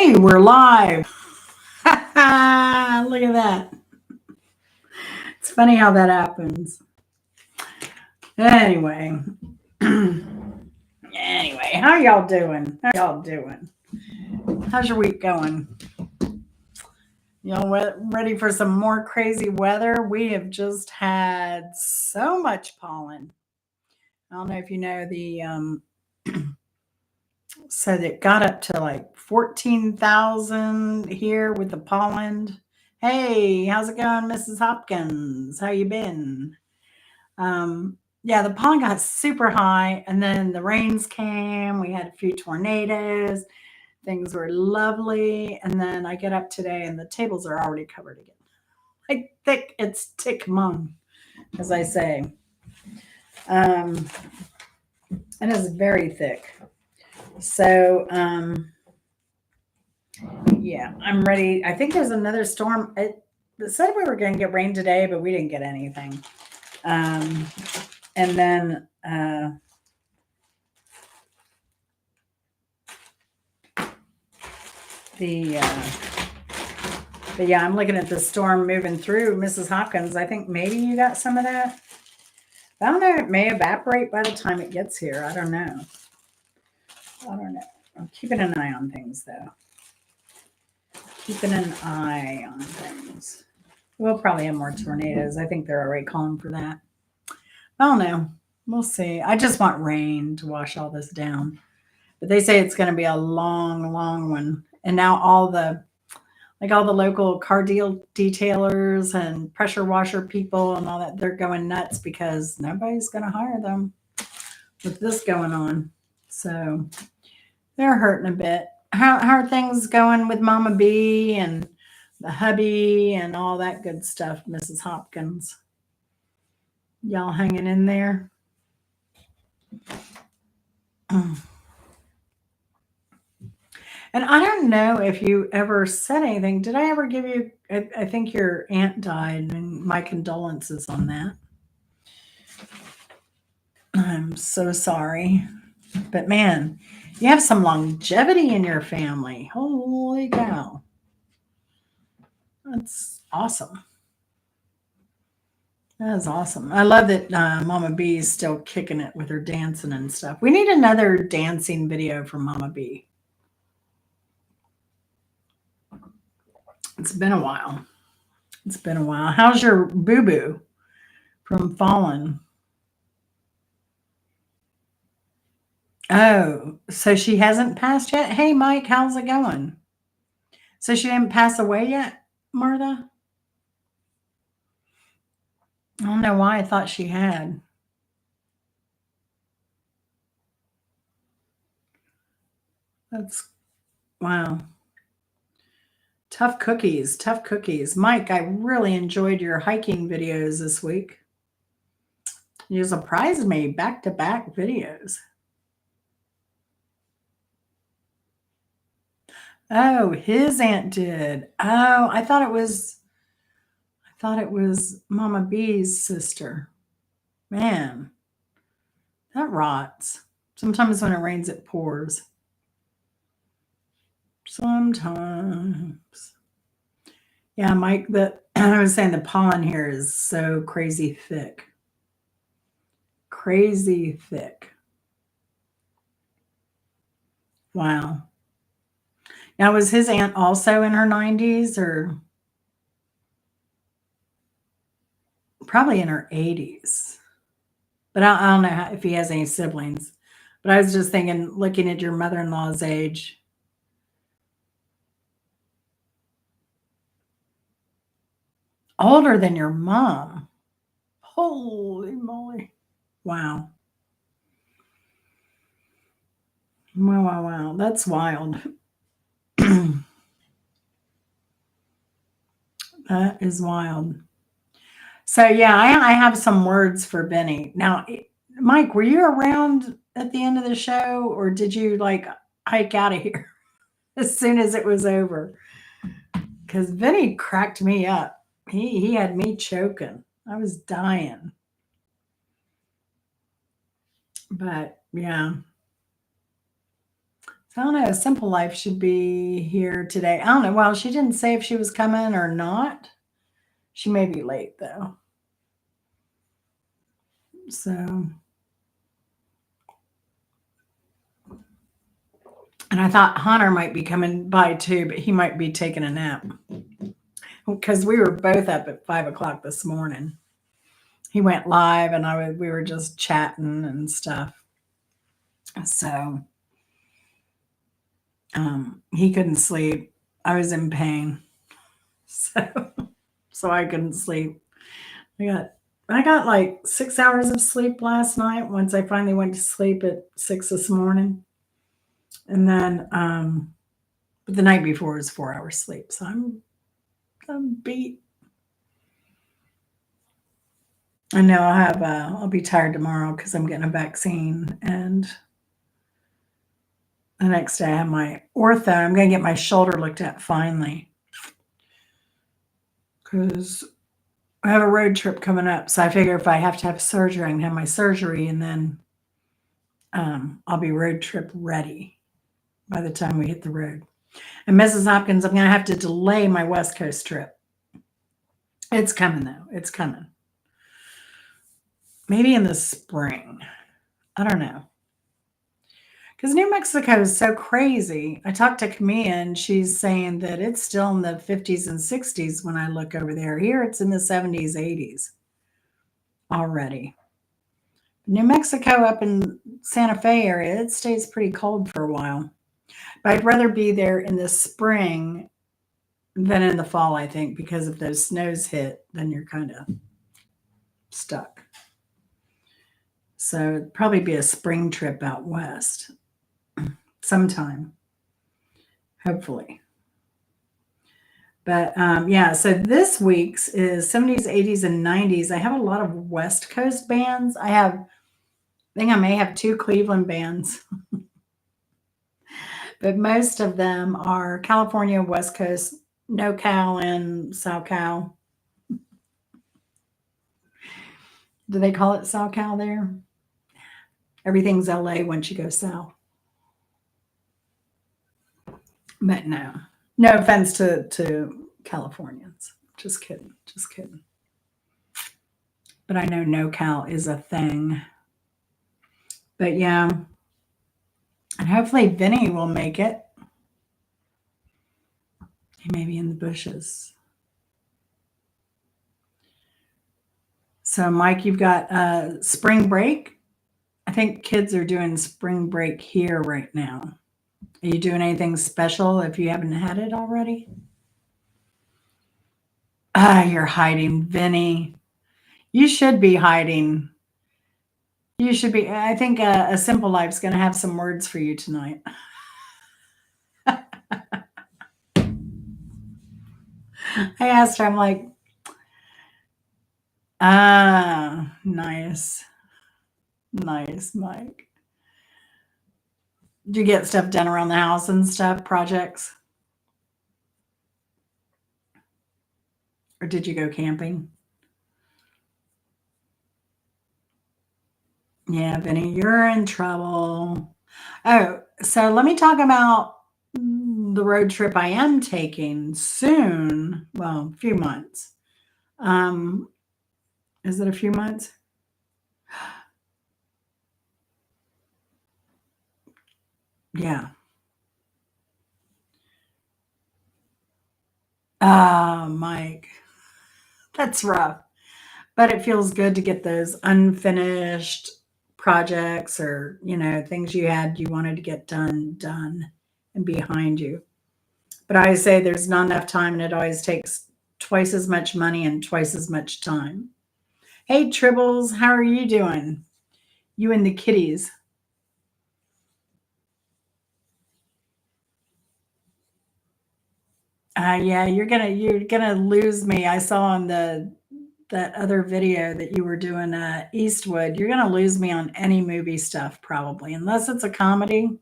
Hey, we're live. Look at that. It's funny how that happens. Anyway. Anyway, how y'all doing? How y'all doing? How's your week going? Y'all ready for some more crazy weather? We have just had so much pollen. I don't know if you know so it got up to like 14,000 here with the pollen. Hey, how's it going, Mrs. Hopkins? How you been? Yeah, the pollen got super high, and then the rains came. We had a few tornadoes. Things were lovely, and then I get up today, and the tables are already covered again. Like thick, it's tick mung, as I say. Um, and it's very thick. So, yeah, I'm ready. I think there's another storm. It said we were going to get rain today, but we didn't get anything. Um, and then the but yeah, I'm looking at the storm moving through. Mrs. Hopkins, I think maybe you got some of that. I don't know. It may evaporate by the time it gets here. I don't know. I'm keeping an eye on things though. Keeping an eye on things. We'll probably have more tornadoes. I think they're already calling for that. I don't know. We'll see. I just want rain to wash all this down. But they say it's going to be a long, long one. And now all the local car detailers and pressure washer people and all that, they're going nuts because nobody's going to hire them with this going on. So they're hurting a bit. How are things going with Mama B and the hubby and all that good stuff, Mrs. Hopkins? Y'all hanging in there? And I don't know if you ever said anything. Did I ever give you? I think your aunt died, and my condolences on that. I'm so sorry. But man, you have some longevity in your family. Holy cow. That's awesome. That is awesome. I love that Mama B is still kicking it with her dancing and stuff. We need another dancing video from Mama B. It's been a while. It's been a while. How's your boo boo from Fallen? Oh, so she hasn't passed yet? Hey, Mike, how's it going? So she didn't pass away yet, Martha? I don't know why I thought she had. That's wow. Tough cookies, tough cookies. Mike, I really enjoyed your hiking videos this week. You surprised me back to back videos. Oh, his aunt did. Oh, I thought it was Mama B's sister. Man, that rots. Sometimes when it rains it pours. Sometimes. Yeah, Mike, the I was saying the pollen here is so crazy thick. Crazy thick. Wow. Now was his aunt also in her 90s or probably in her 80s? But I don't know if he has any siblings. But I was just thinking, looking at your mother-in-law's age, older than your mom. Holy moly. Wow. Wow, wow, wow. That's wild. That is wild. So yeah, I have some words for Benny. Now, Mike, were you around at the end of the show, or did you like hike out of here as soon as it was over? Because Benny cracked me up. He had me choking. I was dying. But yeah, I don't know. Simple Life should be here today. I don't know. Well, she didn't say if she was coming or not. She may be late though. So, and I thought Hunter might be coming by too, but he might be taking a nap because we were both up at 5 o'clock this morning. He went live, and we were just chatting and stuff. So, he couldn't sleep. I was in pain, so I couldn't sleep. I got like 6 hours of sleep last night. Once I finally went to sleep at 6 this morning, and then but the night before was 4 hours sleep. So I'm beat. I know I'll be tired tomorrow because I'm getting a vaccine, and the next day I have my ortho. I'm going to get my shoulder looked at finally because I have a road trip coming up. So I figure if I have to have surgery, I can have my surgery, and then I'll be road trip ready by the time we hit the road. And Mrs. Hopkins, I'm going to have to delay my West Coast trip. It's coming though. It's coming. Maybe in the spring. I don't know. Because New Mexico is so crazy. I talked to Camilla, and she's saying that it's still in the 50s and 60s when I look over there. Here it's in the 70s, 80s already. New Mexico up in Santa Fe area, it stays pretty cold for a while. But I'd rather be there in the spring than in the fall, I think, because if those snows hit, then you're kind of stuck. So it'd probably be a spring trip out west sometime, hopefully. But yeah, so this week's is 70s, 80s, and 90s. I have a lot of West Coast bands. I think I may have two Cleveland bands, but most of them are California, West Coast, NoCal, and SoCal. Do they call it SoCal there? Everything's LA once you go south. But no offense to Californians. Just kidding. Just kidding. But I know NoCal is a thing. But yeah. And hopefully Vinny will make it. He may be in the bushes. So, Mike, you've got spring break. I think kids are doing spring break here right now. Are you doing anything special if you haven't had it already? You're hiding, Vinny. You should be hiding. You should be. I think A Simple Life's going to have some words for you tonight. I asked her, I'm like, nice. Nice, Mike. Did you get stuff done around the house and stuff, projects? Or did you go camping? Yeah, Vinny, you're in trouble. Oh, so let me talk about the road trip I am taking soon. Well, a few months. Is it a few months? Yeah. Mike, that's rough. But it feels good to get those unfinished projects or, things you wanted to get done and behind you. But I always say there's not enough time, and it always takes twice as much money and twice as much time. Hey, Tribbles, how are you doing? You and the kitties. Yeah, you're gonna lose me. I saw on that other video that you were doing Eastwood. You're gonna lose me on any movie stuff probably, unless it's a comedy.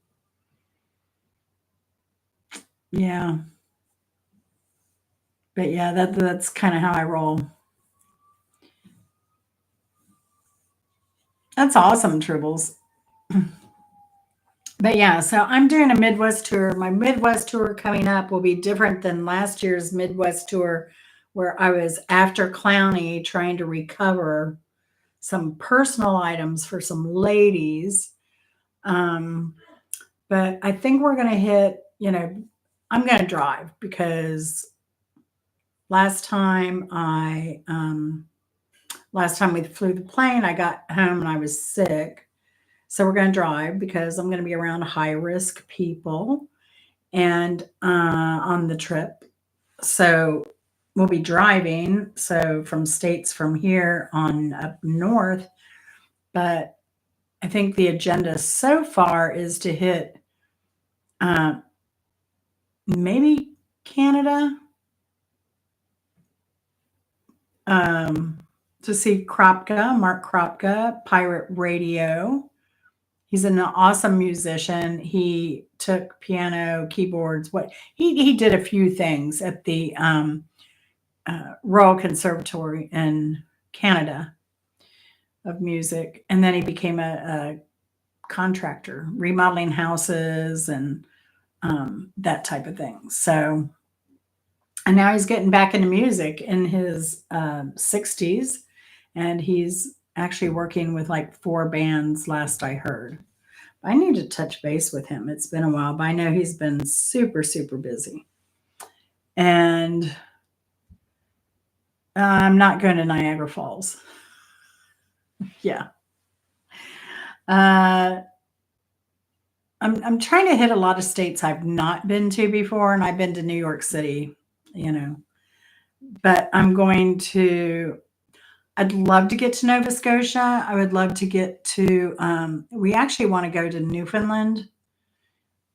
Yeah. But yeah, that's kind of how I roll. That's awesome, Tribbles. But yeah, so I'm doing a Midwest tour. My Midwest tour coming up will be different than last year's Midwest tour, where I was after Clowney trying to recover some personal items for some ladies. Um, but I think we're going to hit, I'm going to drive because last time last time we flew the plane, I got home and I was sick. So we're going to drive because I'm going to be around high risk people and on the trip. So we'll be driving. So from states from here on up north. But I think the agenda so far is to hit uh, maybe Canada, um, to see Mark Kropka, Pirate Radio. He's an awesome musician. He took piano, keyboards. What he did a few things at the Royal Conservatory in Canada of music, and then he became a contractor, remodeling houses and that type of thing. So, and now he's getting back into music in his 60s, and he's actually working with like 4 bands, last I heard. I need to touch base with him. It's been a while, but I know he's been super, super busy. And I'm not going to Niagara Falls. Yeah. Uh, I'm trying to hit a lot of states I've not been to before, and I've been to New York City, you know. But I'd love to get to Nova Scotia. I would love to get to, we actually want to go to Newfoundland,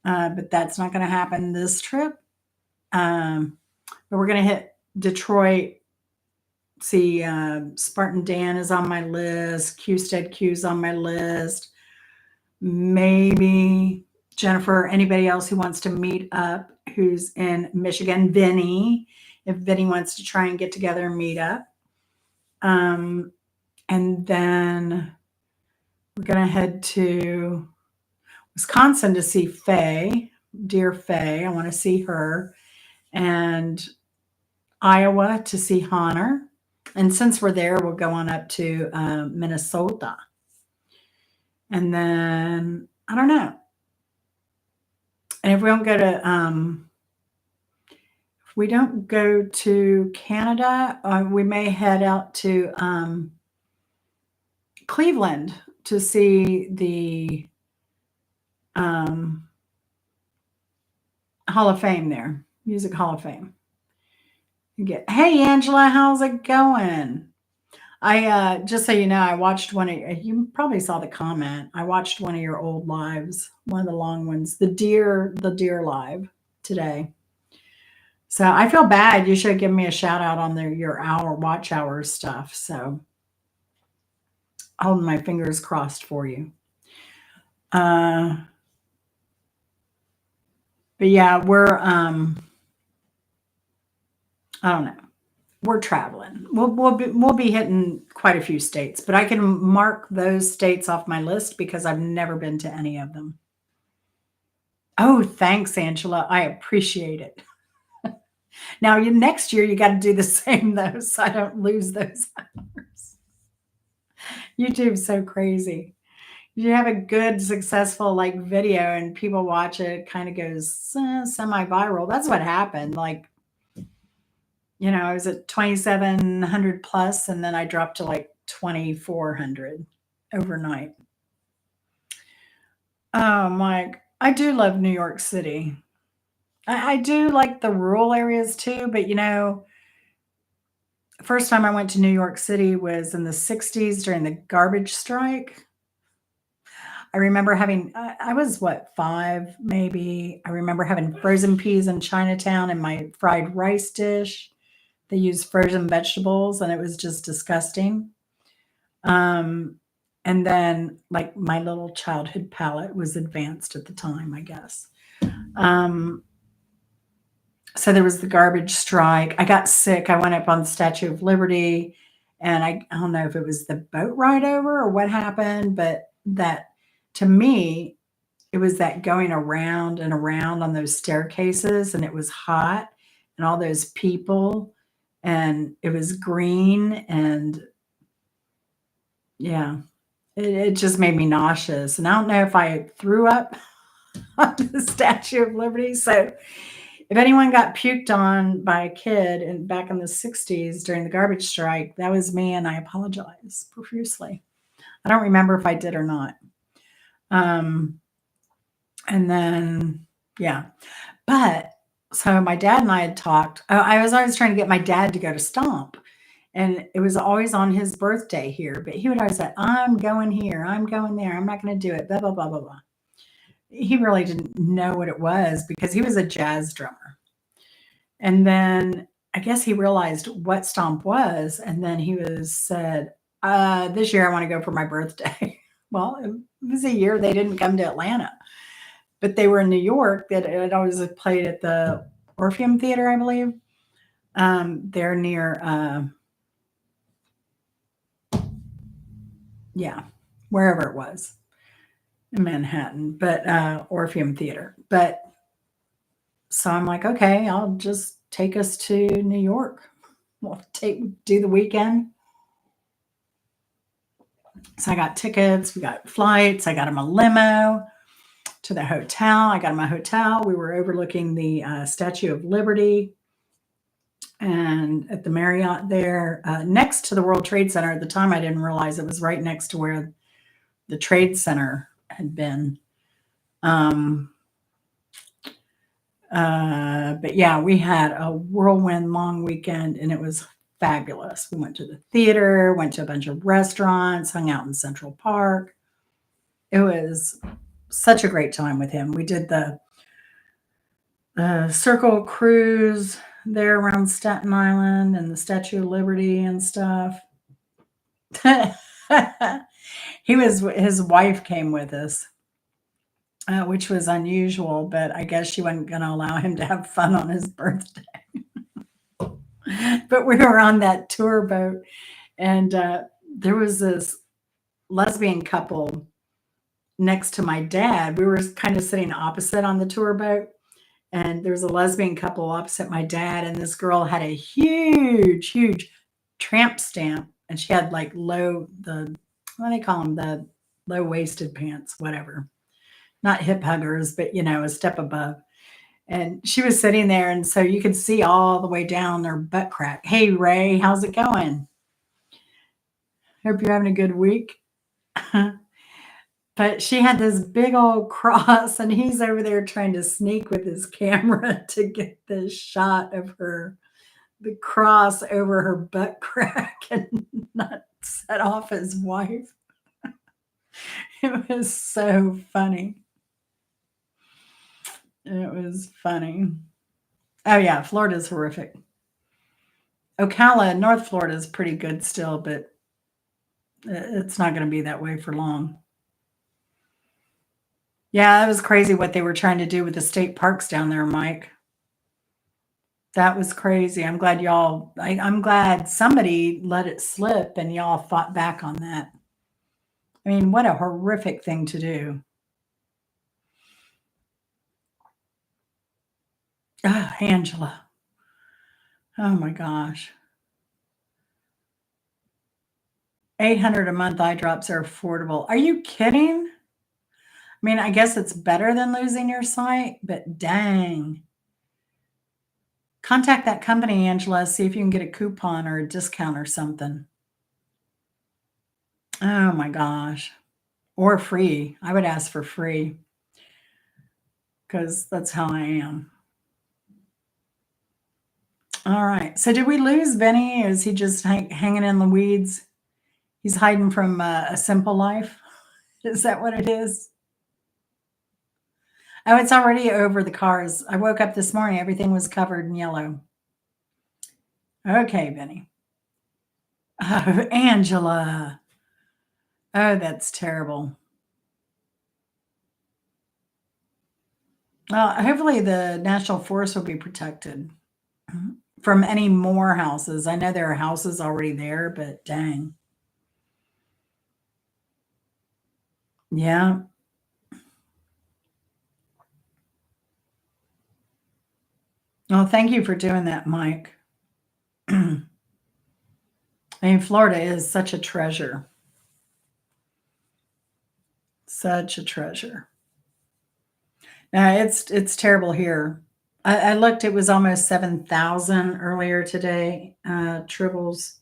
but that's not going to happen this trip. But we're going to hit Detroit. See, Spartan Dan is on my list. Qstead Q's on my list. Maybe Jennifer, anybody else who wants to meet up who's in Michigan, Vinny, if Vinny wants to try and get together and meet up. And then we're going to head to Wisconsin to see Faye, dear Faye. I want to see her. And Iowa to see Honor. And since we're there, we'll go on up to Minnesota. And then, I don't know. And if we don't go to Canada, we may head out to Cleveland to see the Hall of Fame there, Music Hall of Fame. Hey Angela, how's it going? I just so you know, I watched you probably saw the comment. I watched one of your old lives, one of the long ones, the deer live today. So I feel bad. You should give me a shout out on your watch hour stuff. So holding my fingers crossed for you. But yeah, we're I don't know. We're traveling. We'll be hitting quite a few states, but I can mark those states off my list because I've never been to any of them. Oh, thanks, Angela. I appreciate it. Now, next year you got to do the same though, so I don't lose those hours. YouTube's so crazy. You have a good, successful like video, and people watch it, kind of goes semi-viral. That's what happened. Like, I was at 2,700 plus, and then I dropped to like 2,400 overnight. Oh, Mike, I do love New York City. I do like the rural areas too, but first time I went to New York City was in the 60s during the garbage strike. I remember I was what, 5 maybe. I remember having frozen peas in Chinatown in my fried rice dish. They used frozen vegetables and it was just disgusting. And then like my little childhood palate was advanced at the time, I guess. So there was the garbage strike. I got sick. I went up on the Statue of Liberty, and I don't know if it was the boat ride over or what happened, but that to me, it was that going around and around on those staircases, and it was hot, and all those people, and it was green, and yeah, it just made me nauseous. And I don't know if I threw up on the Statue of Liberty. So if anyone got puked on by a kid back in the 60s during the garbage strike, that was me, and I apologize profusely. I don't remember if I did or not. Um, and then, yeah. But so my dad and I had talked. I was always trying to get my dad to go to Stomp. And it was always on his birthday here. But he would always say, I'm going here. I'm going there. I'm not going to do it. Blah, blah, blah, blah, blah. He really didn't know what it was because he was a jazz drummer. And then I guess he realized what Stomp was. And then he said, this year I want to go for my birthday. Well, it was a year they didn't come to Atlanta, but they were in New York. That had always played at the Orpheum Theater, I believe. They're near, yeah, wherever it was in Manhattan, but Orpheum Theater. But so I'm like, okay, I'll just take us to New York. We'll do the weekend. So I got tickets, we got flights, I got him a limo to the hotel. I got him a hotel. We were overlooking the Statue of Liberty and at the Marriott there, next to the World Trade Center. At the time, I didn't realize it was right next to where the Trade Center had been. But yeah, we had a whirlwind long weekend, and it was fabulous. We went to the theater, went to a bunch of restaurants, hung out in Central Park. It was such a great time with him. We did the Circle cruise there around Staten Island and the Statue of Liberty and stuff. His wife came with us, which was unusual, but I guess she wasn't going to allow him to have fun on his birthday. But we were on that tour boat, and there was this lesbian couple next to my dad. We were kind of sitting opposite on the tour boat, and there was a lesbian couple opposite my dad, and this girl had a huge tramp stamp, and she had like what do they call them, the low waisted pants, whatever, not hip huggers, but a step above. And she was sitting there, and so you could see all the way down her butt crack. Hey Ray, how's it going? Hope you're having a good week. But she had this big old cross, and he's over there trying to sneak with his camera to get this shot of the cross over her butt crack and not set off his wife. It was so funny. It was funny. Oh yeah, Florida's horrific. Ocala, North Florida is pretty good still, but it's not going to be that way for long. Yeah, that was crazy what they were trying to do with the state parks down there, Mike. That was crazy. I'm glad somebody let it slip and y'all fought back on that. I mean, what a horrific thing to do. Oh, Angela. Oh my gosh. 800 a month eye drops are affordable. Are you kidding? I mean, I guess it's better than losing your sight, but dang. Contact that company, Angela, see if you can get a coupon or a discount or something. Oh my gosh. Or free. I would ask for free because that's how I am. All right. So did we lose Benny? Or is he just hanging in the weeds? He's hiding from a simple life. Is that what it is? Oh, it's already over the cars. I woke up this morning. Everything was covered in yellow. Okay, Benny. Oh, Angela. Oh, that's terrible. Well, hopefully the national forest will be protected from any more houses. I know there are houses already there, but dang. Yeah. Well, thank you for doing that, Mike. I mean, Florida is such a treasure. Such a treasure. It's terrible here. I looked; it was almost 7,000 earlier today. Tribbles.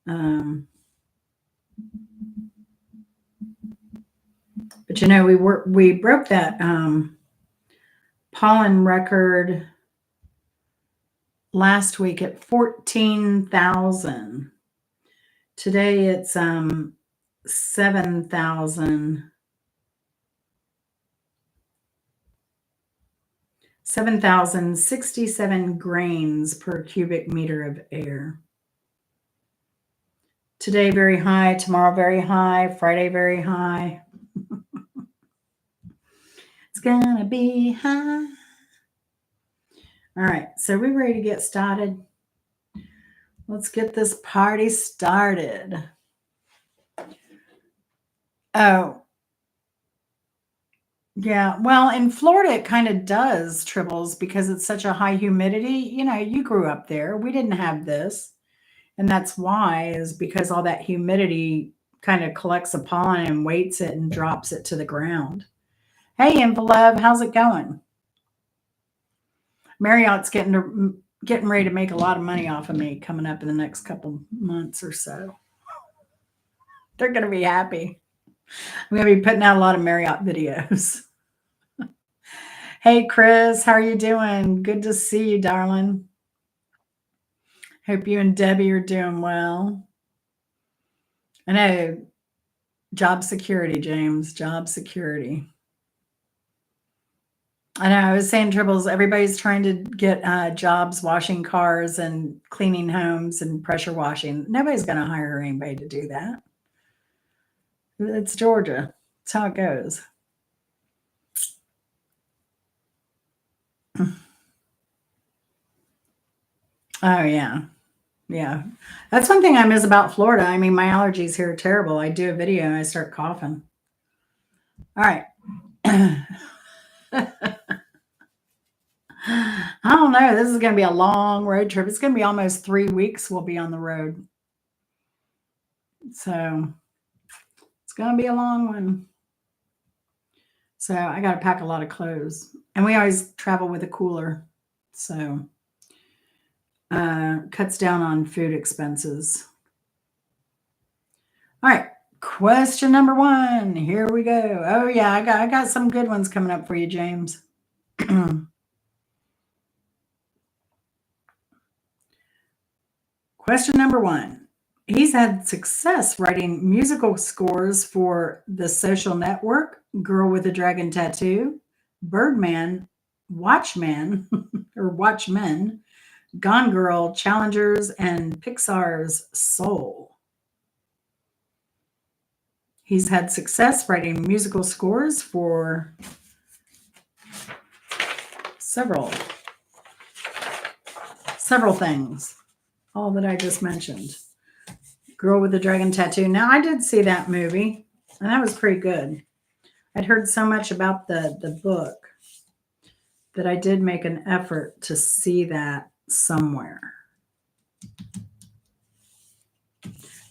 Um, but we broke that pollen record last week at 14,000. Today it's 7,000. 7,067 grains per cubic meter of air. Today, very high. Tomorrow, very high. Friday, very high. It's gonna be high. All right, so we're ready to get started. Let's get this party started. Oh, yeah. Well, in Florida, it kind of does, Tribbles, because it's such a high humidity. You grew up there. We didn't have this. And that's why, is because all that humidity kind of collects the pollen and weights it and drops it to the ground. Hey, Envelope, how's it going? Marriott's getting ready to make a lot of money off of me coming up in the next couple months or so. They're going to be happy. I'm going to be putting out a lot of Marriott videos. Hey, Chris, how are you doing? Good to see you, darling. Hope you and Debbie are doing well. I know, job security, James, job security. I know, I was saying, Tribbles, everybody's trying to get jobs washing cars and cleaning homes and pressure washing. Nobody's going to hire anybody to do that. It's Georgia. That's how it goes. Oh, yeah. Yeah. That's one thing I miss about Florida. I mean, my allergies here are terrible. I do a video and I start coughing. All right. I don't know. This is going to be a long road trip. It's going to be almost 3 weeks we'll be on the road. So it's going to be a long one. So I got to pack a lot of clothes. And we always travel with a cooler. So cuts down on food expenses. All right. Question number 1. Here we go. Oh yeah, I got some good ones coming up for you, James. Question number 1. He's had success writing musical scores for The Social Network, Girl with a Dragon Tattoo, Birdman, Watchman, or Watchmen, Gone Girl, Challengers, and Pixar's Soul. He's had success writing musical scores for several things, all that I just mentioned. Girl with the Dragon Tattoo. Now, I did see that movie, and that was pretty good. I'd heard so much about the book that I did make an effort to see that somewhere.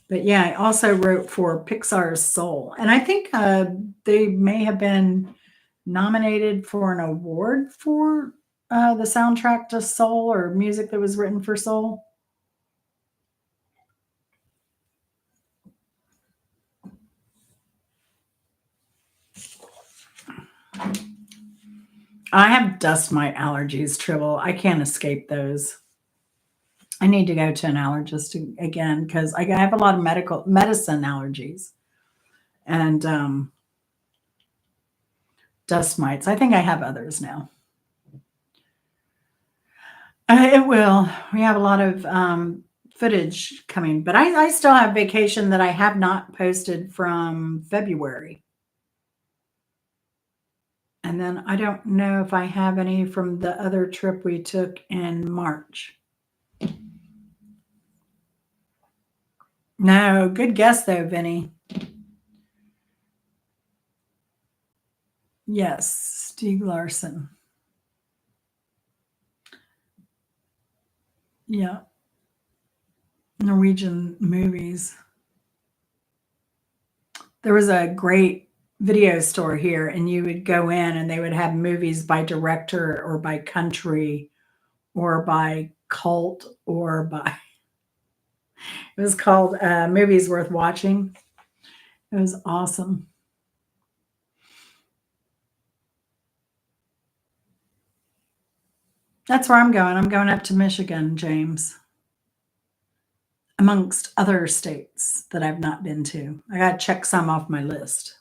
But yeah, I also wrote for Pixar's Soul. And I think they may have been nominated for an award for the soundtrack to Soul, or music that was written for Soul. I have dust mite allergies, Tribble. I can't escape those. I need to go to an allergist again, because I have a lot of medicine allergies and dust mites. I think I have others now. It will. We have a lot of footage coming, but I still have vacation that I have not posted from February. And then I don't know if I have any from the other trip we took in March. No, good guess though, Vinny. Yes, Stieg Larsson. Yeah. Norwegian movies. There was a great video store here, and you would go in and they would have movies by director or by country or by cult or by it was called Movies Worth Watching. It was awesome. That's where I'm going. I'm going up to Michigan, James, amongst other states that I've not been to. I got to check some off my list.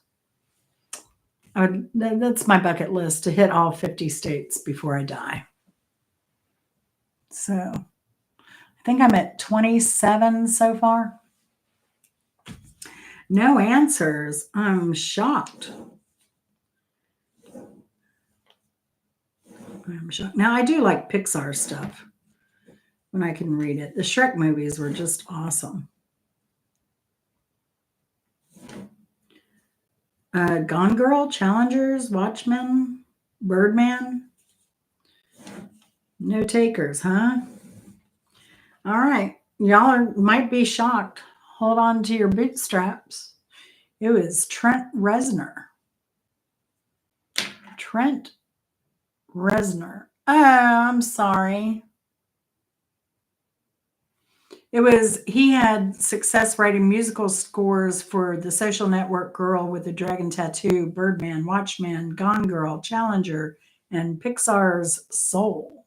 That's my bucket list to hit all 50 states before I die. So I think I'm at 27 so far. No answers. I'm shocked. I'm shocked. Now, I do like Pixar stuff when I can read it. The Shrek movies were just awesome. Gone Girl, Challengers, Watchmen, Birdman. No takers, huh? All right. Might be shocked. Hold on to your bootstraps. It was Trent Reznor. Trent Reznor. Oh, I'm sorry. He had success writing musical scores for The Social Network, Girl with the Dragon Tattoo, Birdman, Watchmen, Gone Girl, Challenger, and Pixar's Soul.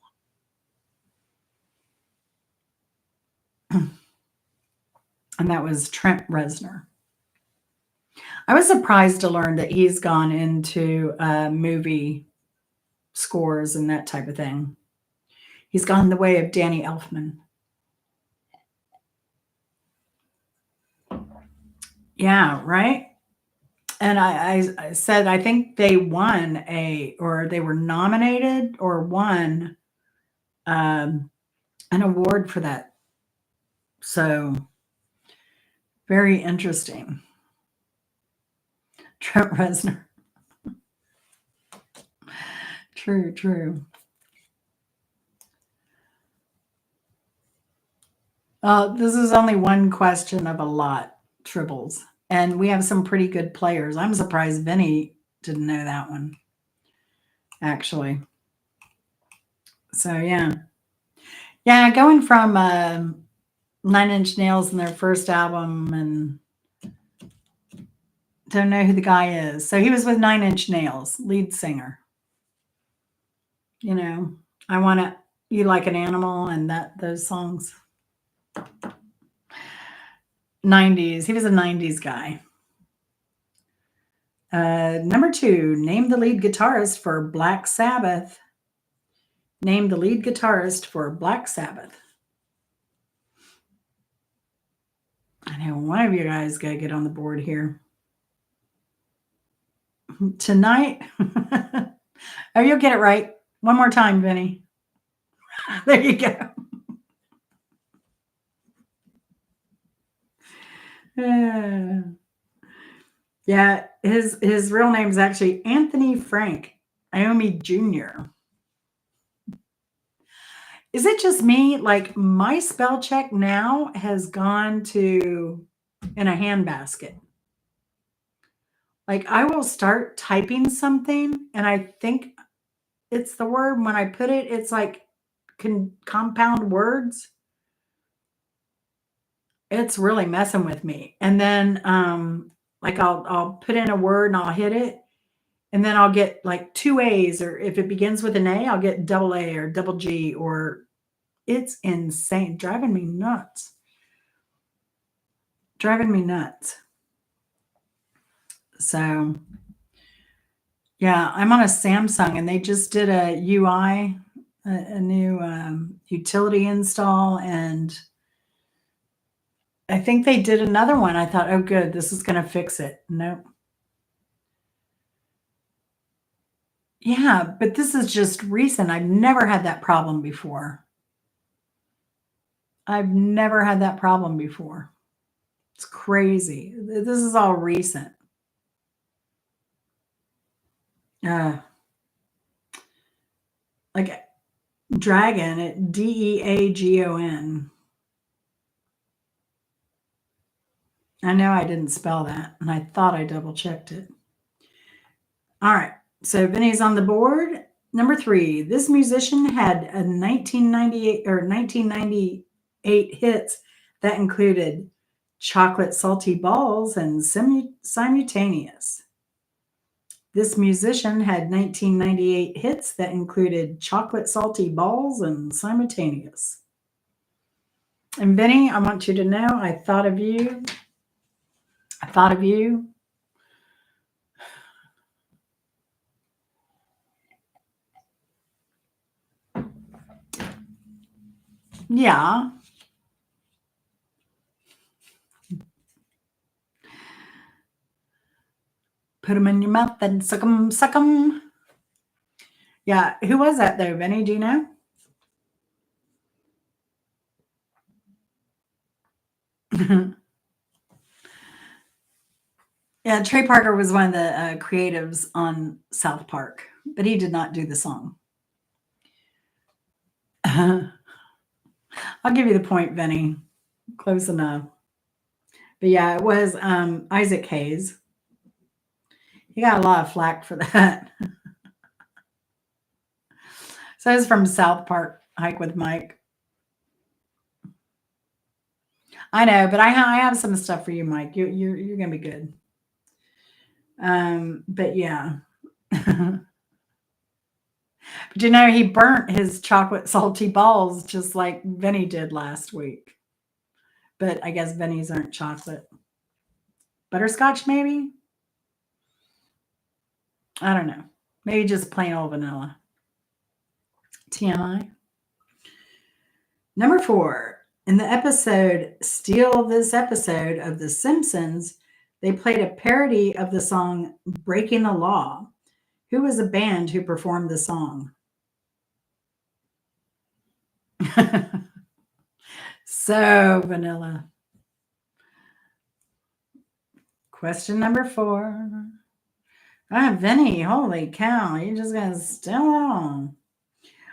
And that was Trent Reznor. I was surprised to learn that he's gone into movie scores and that type of thing. He's gone the way of Danny Elfman. Yeah, right. And I said I think they or they were nominated or won an award for that. So very interesting. Trent Reznor. True. This is only one question of a lot, Tribbles. And we have some pretty good players. I'm surprised Vinny didn't know that one, actually. So, yeah. Yeah, going from 9 Inch Nails in their first album and don't know who the guy is. So he was with 9 Inch Nails, lead singer. You know, I want to, You Like an Animal and those songs. 90s. He was a 90s guy. Number 2, name the lead guitarist for Black Sabbath. Name the lead guitarist for Black Sabbath. I know one of you guys got to get on the board here. Tonight. Oh, you'll get it right. One more time, Vinny. There you go. Yeah, his real name is actually Anthony Frank Iommi Jr. Is it just me? Like my spell check now has gone to in a handbasket. Like I will start typing something and I think it's the word. When I put it, it's like compound words. It's really messing with me. And then like I'll put in a word and I'll hit it. And then I'll get like 2 A's, or if it begins with an A, I'll get double A or double G, or it's insane. Driving me nuts. So yeah, I'm on a Samsung and they just did a UI, a new utility install, and I think they did another one. I thought, oh, good, this is going to fix it. Nope. Yeah, but this is just recent. I've never had that problem before. It's crazy. This is all recent. Like Dragon at Deagon. I know I didn't spell that, and I thought I double checked it. All right. So Vinny's on the board. Number 3. This musician had a 1998 or 1998 hits that included Chocolate Salty Balls and Simultaneous. This musician had 1998 hits that included Chocolate Salty Balls and Simultaneous. And Vinny, I want you to know I thought of you. I thought of you. Yeah. Put them in your mouth and suck them, suck them. Yeah. Who was that though, Vinny? Do you know? Yeah, Trey Parker was one of the creatives on South Park, but he did not do the song. I'll give you the point, Vinny. Close enough. But yeah, it was Isaac Hayes. He got a lot of flack for that. So it was from South Park, Hike with Mike. I know, but I have some stuff for you, Mike. You're gonna be good. But yeah. But you know, he burnt his chocolate salty balls just like Vinny did last week. But I guess Vinny's aren't chocolate. Butterscotch, maybe? I don't know. Maybe just plain old vanilla. TMI. Number 4. In the episode Steal This Episode of The Simpsons, they played a parody of the song Breaking the Law. Who was the band who performed the song? So vanilla. Question number 4. Ah, Vinny, holy cow. You're just going to steal it all.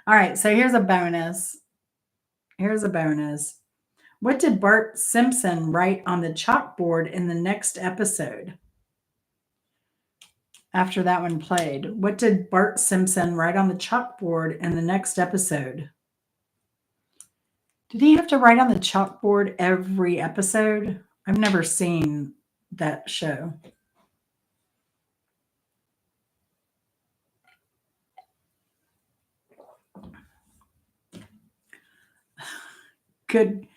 All right, so here's a bonus. Here's a bonus. What did Bart Simpson write on the chalkboard in the next episode? After that one played, what did Bart Simpson write on the chalkboard in the next episode? Did he have to write on the chalkboard every episode? I've never seen that show. Good,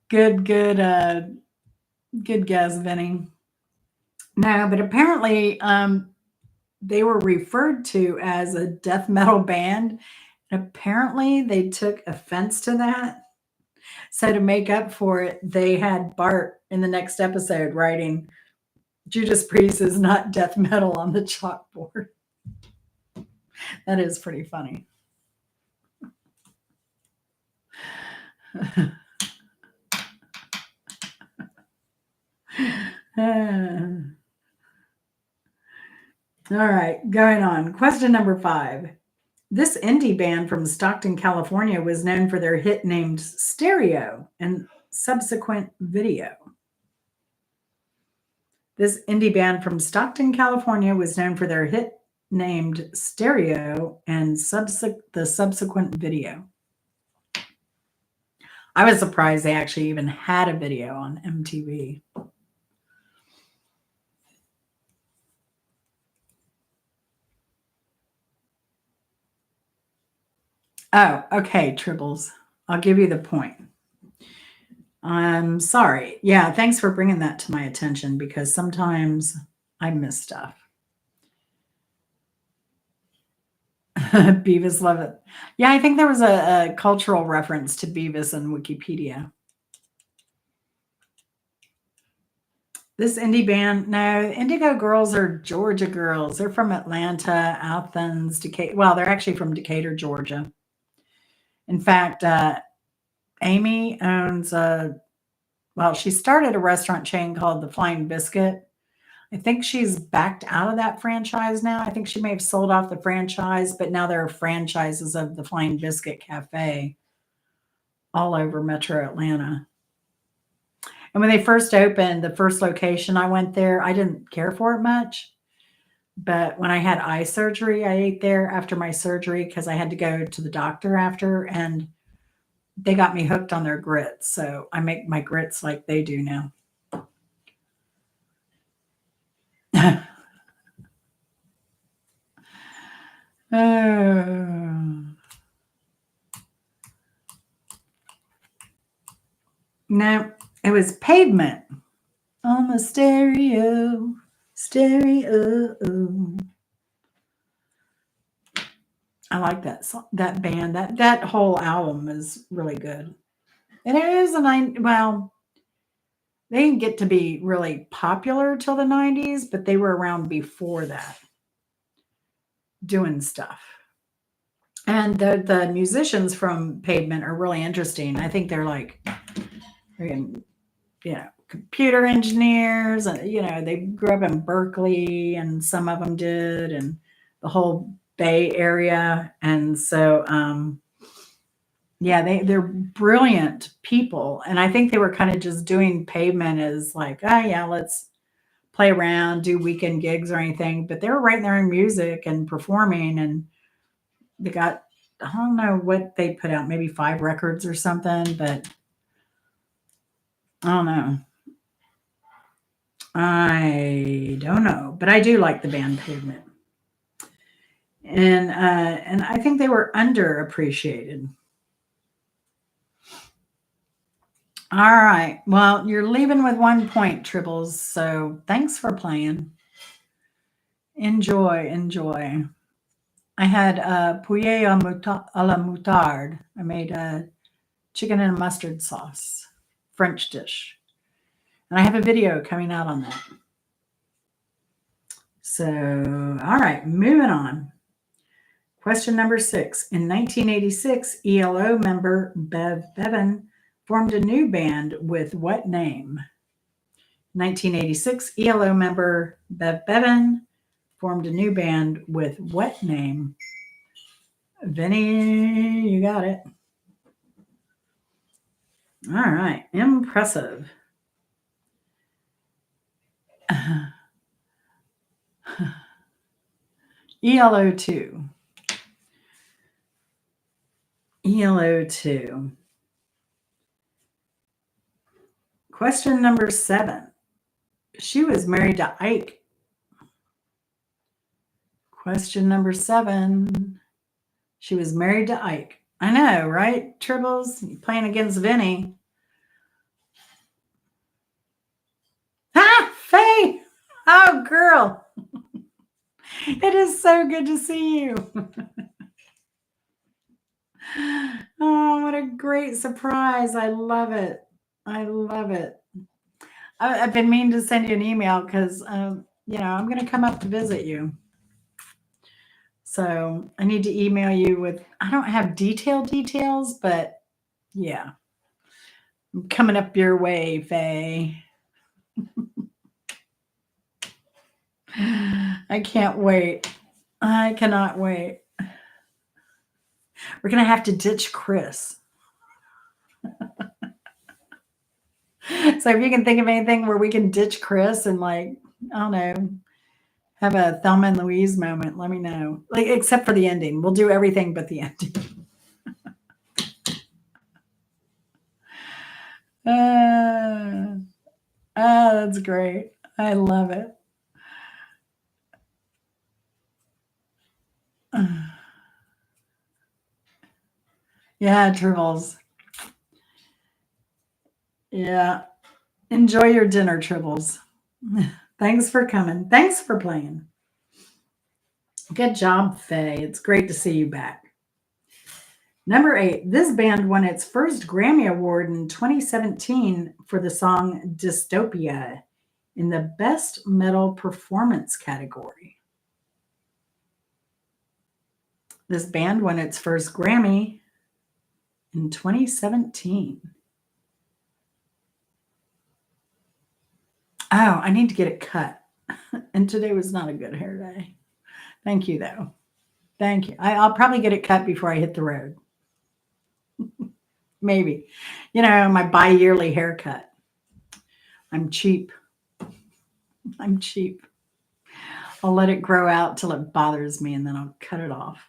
good guess, Vinny. No, but apparently they were referred to as a death metal band. And apparently they took offense to that. So to make up for it, they had Bart in the next episode writing Judas Priest is not death metal on the chalkboard. That is pretty funny. All right, going on. Question number 5. This indie band from Stockton, California was known for their hit named Stereo and subsequent video. This indie band from Stockton, California was known for their hit named Stereo and the subsequent video. I was surprised they actually even had a video on MTV. Oh, okay, Tribbles. I'll give you the point. I'm sorry. Yeah, thanks for bringing that to my attention because sometimes I miss stuff. Beavis love it. Yeah, I think there was a cultural reference to Beavis in Wikipedia. This indie band, no, Indigo Girls are Georgia girls. They're from Atlanta, Athens, Decatur. Well, they're actually from Decatur, Georgia. In fact, Amy owns she started a restaurant chain called the Flying Biscuit. I think she's backed out of that franchise now. I think she may have sold off the franchise, but now there are franchises of the Flying Biscuit Cafe all over Metro Atlanta. And when they first opened, the first location I went there, I didn't care for it much. But when I had eye surgery, I ate there after my surgery because I had to go to the doctor after, and they got me hooked on their grits. So I make my grits like they do now. Oh. No, it was Pavement on the stereo. Stereo. I like that song, that band. That whole album is really good. And it is well, they didn't get to be really popular till the 90s, but they were around before that doing stuff. And the musicians from Pavement are really interesting. I think they're like, computer engineers, and they grew up in Berkeley, and some of them did, and the whole Bay Area, and so yeah, they're brilliant people, and I think they were kind of just doing Pavement as like, oh yeah, let's play around, do weekend gigs or anything, but they were writing their own music and performing, and they got, I don't know what they put out, maybe 5 records or something, but I don't know. I don't know, but I do like the band Pavement, and I think they were underappreciated. All right, well, you're leaving with 1 point, Tribbles. So thanks for playing. Enjoy. I had poulet à la moutarde. I made chicken and mustard sauce, French dish, and I have a video coming out on that. So, all right, moving on. Question number 6. In 1986, ELO member Bev Bevan formed a new band with what name? 1986, ELO member Bev Bevan formed a new band with what name? Vinny, you got it. All right, impressive. ELO2. ELO2. Question number 7. She was married to Ike. Question number 7. She was married to Ike. I know, right? Tribbles playing against Vinny. Ah, Faye! Oh, girl. It is so good to see you. Oh, what a great surprise. I love it. I've been meaning to send you an email because, I'm going to come up to visit you. So I need to email you with, I don't have details, but yeah, I'm coming up your way, Faye. I can't wait. I cannot wait. We're going to have to ditch Chris. So if you can think of anything where we can ditch Chris and, like, I don't know, have a Thelma and Louise moment, let me know. Like, except for the ending. We'll do everything but the ending. That's great. I love it. Yeah, Tribbles. Yeah. Enjoy your dinner, Tribbles. Thanks for coming. Thanks for playing. Good job, Faye. It's great to see you back. Number 8. This band won its first Grammy Award in 2017 for the song Dystopia in the Best Metal Performance category. This band won its first Grammy in 2017. Oh, I need to get it cut. And today was not a good hair day. Thank you, though. Thank you. I'll probably get it cut before I hit the road. Maybe. My bi-yearly haircut. I'm cheap. I'm cheap. I'll let it grow out till it bothers me and then I'll cut it off.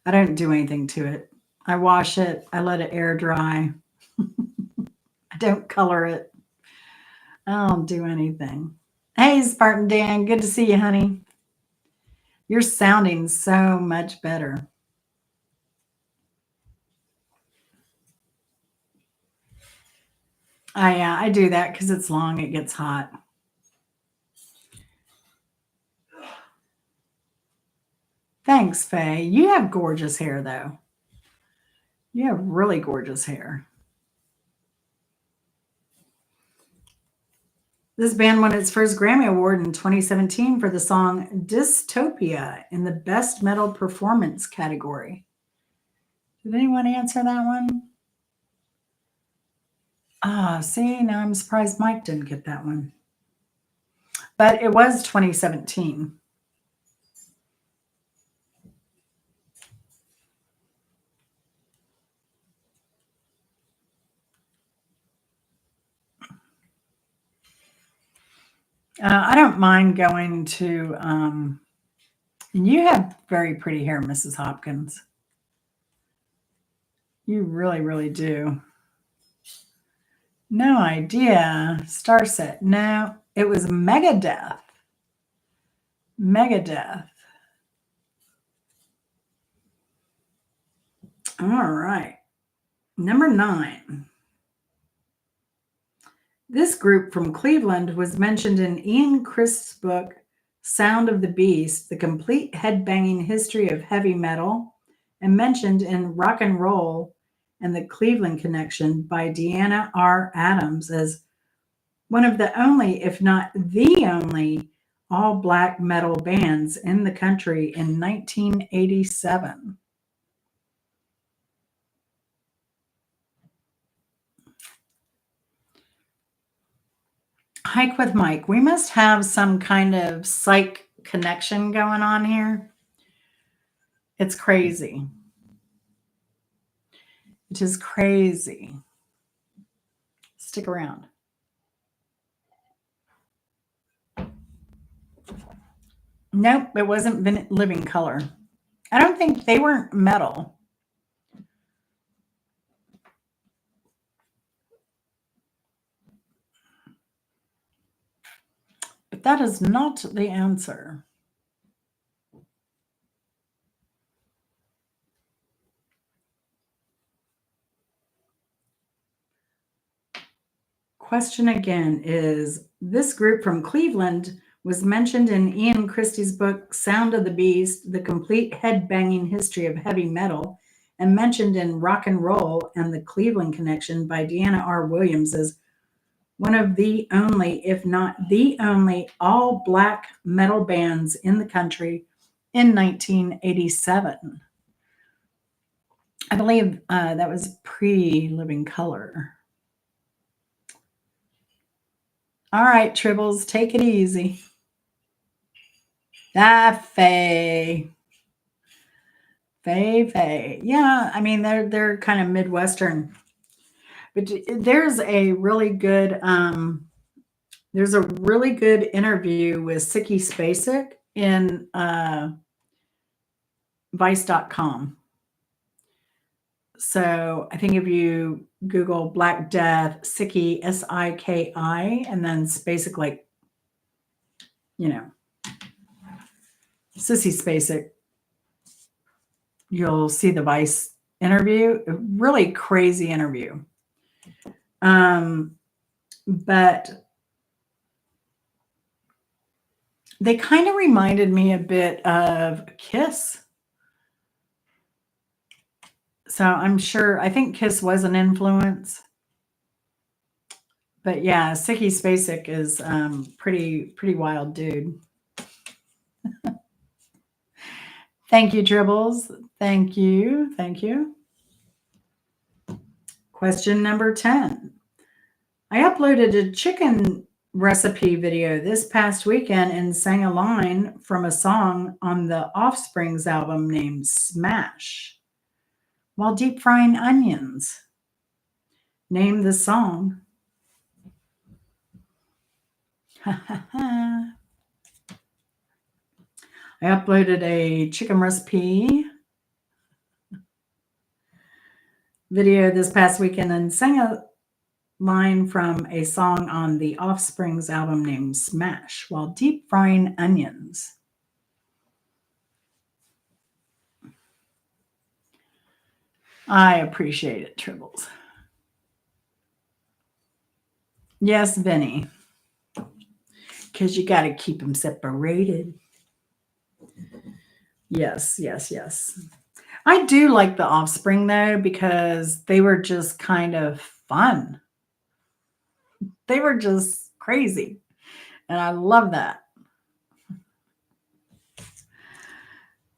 I don't do anything to it. I wash it. I let it air dry. I don't color it. I don't do anything. Hey, Spartan Dan. Good to see you, honey. You're sounding so much better. I do that because it's long. It gets hot. Thanks, Faye. You have gorgeous hair, though. You have really gorgeous hair. This band won its first Grammy Award in 2017 for the song Dystopia in the Best Metal Performance category. Did anyone answer that one? See, now I'm surprised Mike didn't get that one. But it was 2017. I don't mind going to, and you have very pretty hair, Mrs. Hopkins. You really, really do. No idea. Starset. No, it was Megadeth. Megadeth. All right. Number 9. This group from Cleveland was mentioned in Ian Christ's book, Sound of the Beast, The Complete Headbanging History of Heavy Metal, and mentioned in Rock and Roll and the Cleveland Connection by Deanna R. Adams as one of the only, if not the only, all black metal bands in the country in 1987. Hike with Mike. We must have some kind of psych connection going on here. It's crazy. It is crazy. Stick around. Nope, it wasn't Living Color. I don't think they weren't metal. But that is not the answer. Question again is this group from Cleveland was mentioned in Ian Christie's book, Sound of the Beast, The Complete Headbanging History of Heavy Metal, and mentioned in Rock and Roll and the Cleveland Connection by Deanna R. Williams as one of the only, if not the only, all black metal bands in the country in 1987. I believe that was pre-Living Color. All right, Tribbles, take it easy. Faye. Faye. Yeah, I mean they're kind of Midwestern. But there's a really good interview with Siki Spacek in Vice.com. So I think if you Google Black Death, Siki, Siki, and then Spacek, like, Sissy Spacek, you'll see the Vice interview. A really crazy interview. But they kind of reminded me a bit of Kiss. So I think Kiss was an influence. But yeah, Siki Spacek is pretty wild dude. Thank you, Dribbles. Thank you. Question number 10. I uploaded a chicken recipe video this past weekend and sang a line from a song on the Offspring's album named Smash while deep frying onions. Name the song. I uploaded a chicken recipe video this past weekend and sang a line from a song on the Offspring's album named Smash while deep frying onions. I appreciate it, Tribbles. Yes, Vinny. Because you got to keep them separated. Yes, yes, yes. I do like the Offspring, though, because they were just kind of fun. They were just crazy. And I love that.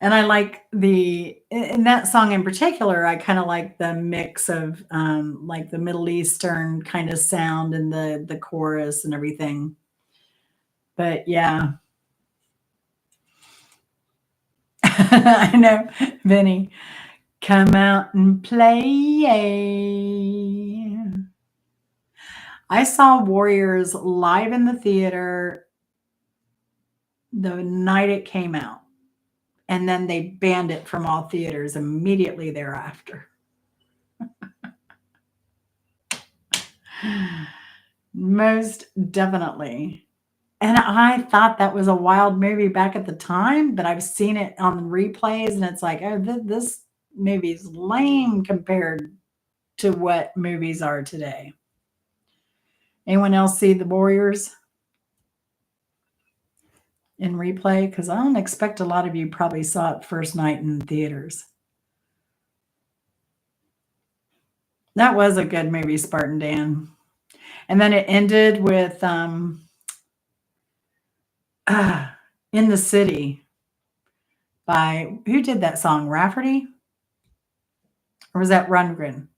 And I like in that song in particular, I kind of like the mix of like the Middle Eastern kind of sound and the chorus and everything. But yeah. I know, Vinny. Come out and play. I saw Warriors live in the theater the night it came out. And then they banned it from all theaters immediately thereafter. Most definitely. And I thought that was a wild movie back at the time, but I've seen it on replays and it's like, oh, this movie's lame compared to what movies are today. Anyone else see The Warriors in replay? Because I don't expect a lot of you probably saw it first night in theaters. That was a good movie, Spartan Dan. And then it ended with In the City by, who did that song? Rafferty? Or was that Rundgren?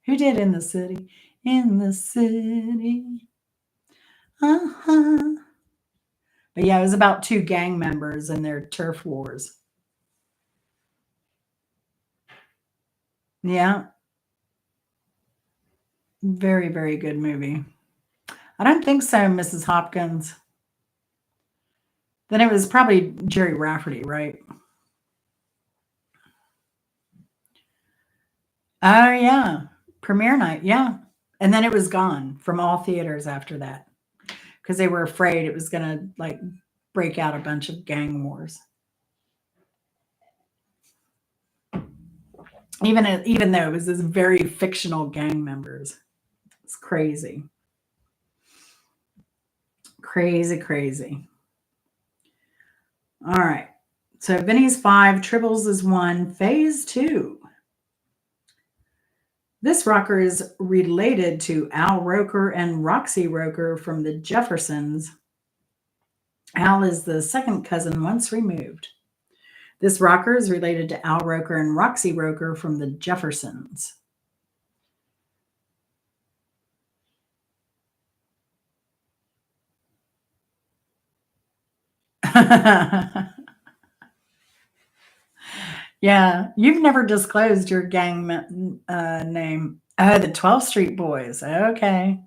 Who did In the City? In the City. Uh-huh. But yeah, it was about two gang members and their turf wars. Yeah. Very, very good movie. I don't think so, Mrs. Hopkins. Then it was probably Jerry Rafferty, right? Oh, yeah. Premiere night, yeah. And then it was gone from all theaters after that because they were afraid it was going to like break out a bunch of gang wars. Even though it was this very fictional gang members. It's crazy. Crazy, crazy. All right. So Vinny's 5, Tribbles is 1, Phase 2. This rocker is related to Al Roker and Roxy Roker from the Jeffersons. Al is the second cousin once removed. This rocker is related to Al Roker and Roxy Roker from the Jeffersons. Yeah, you've never disclosed your gang name. Oh, the 12th Street Boys. Okay.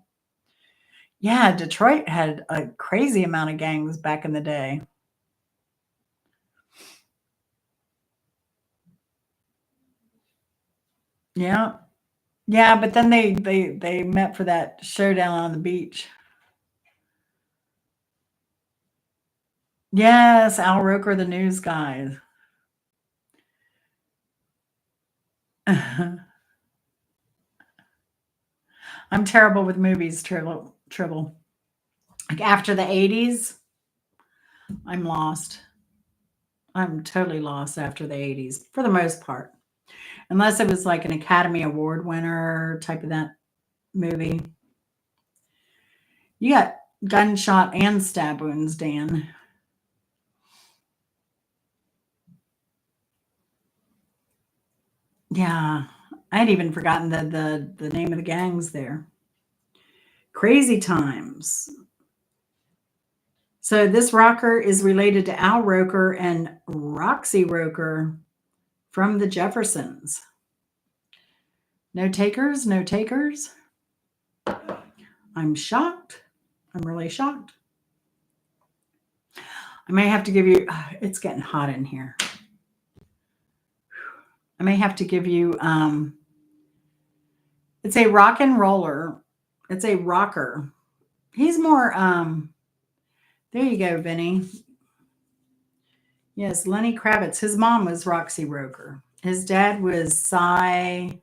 Yeah, Detroit had a crazy amount of gangs back in the day. Yeah. Yeah, but then they met for that showdown on the beach. Yes, Al Roker, the news guy. I'm terrible with movies, Tribble. Like after the 80s, I'm lost. I'm totally lost after the 80s for the most part. Unless it was like an Academy Award winner type of that movie. You got gunshot and stab wounds, Dan. Yeah. I had even forgotten the name of the gangs there. Crazy Times. So this rocker is related to Al Roker and Roxy Roker from the Jeffersons. No takers, no takers. I'm shocked. I'm really shocked. I may have to give you, it's getting hot in here. I may have to give you, it's a rock and roller. It's a rocker. He's more, there you go, Vinny. Yes, Lenny Kravitz. His mom was Roxy Roker. His dad was Cy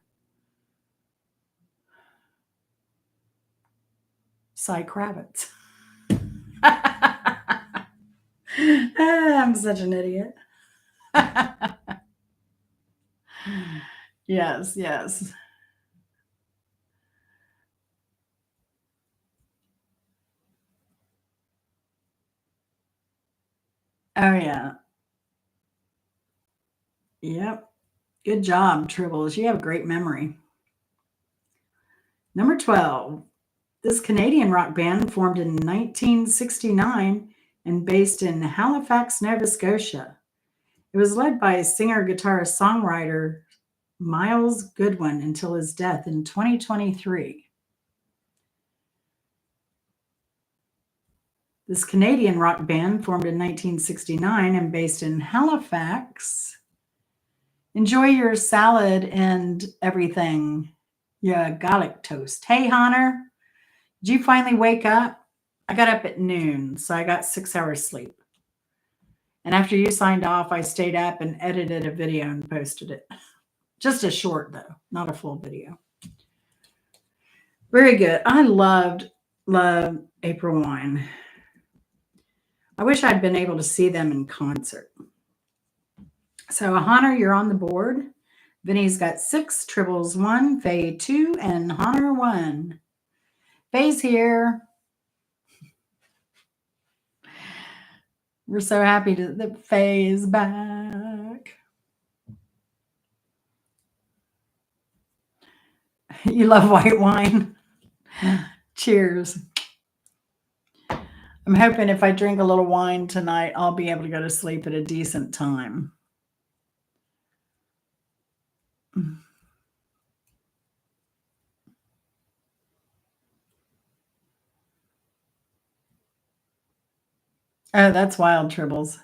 Kravitz. I'm such an idiot. Yes, yes. Oh, yeah. Yep. Good job, Tribbles. You have a great memory. Number 12. This Canadian rock band formed in 1969 and based in Halifax, Nova Scotia. It was led by singer, guitarist, songwriter Miles Goodwin until his death in 2023. This Canadian rock band formed in 1969 and based in Halifax. Enjoy your salad and everything. Your garlic toast. Hey, Hunter, did you finally wake up? I got up at noon, so I got 6 hours sleep. And after you signed off, I stayed up and edited a video and posted it. Just a short, though, not a full video. Very good. I loved April Wine. I wish I'd been able to see them in concert. So, Hunter, you're on the board. Vinny's got 6, Tribbles 1, Faye 2, and Hunter 1. Faye's here. We're so happy that Faye is back. You love white wine. Cheers. I'm hoping if I drink a little wine tonight, I'll be able to go to sleep at a decent time. Oh, that's wild, Tribbles.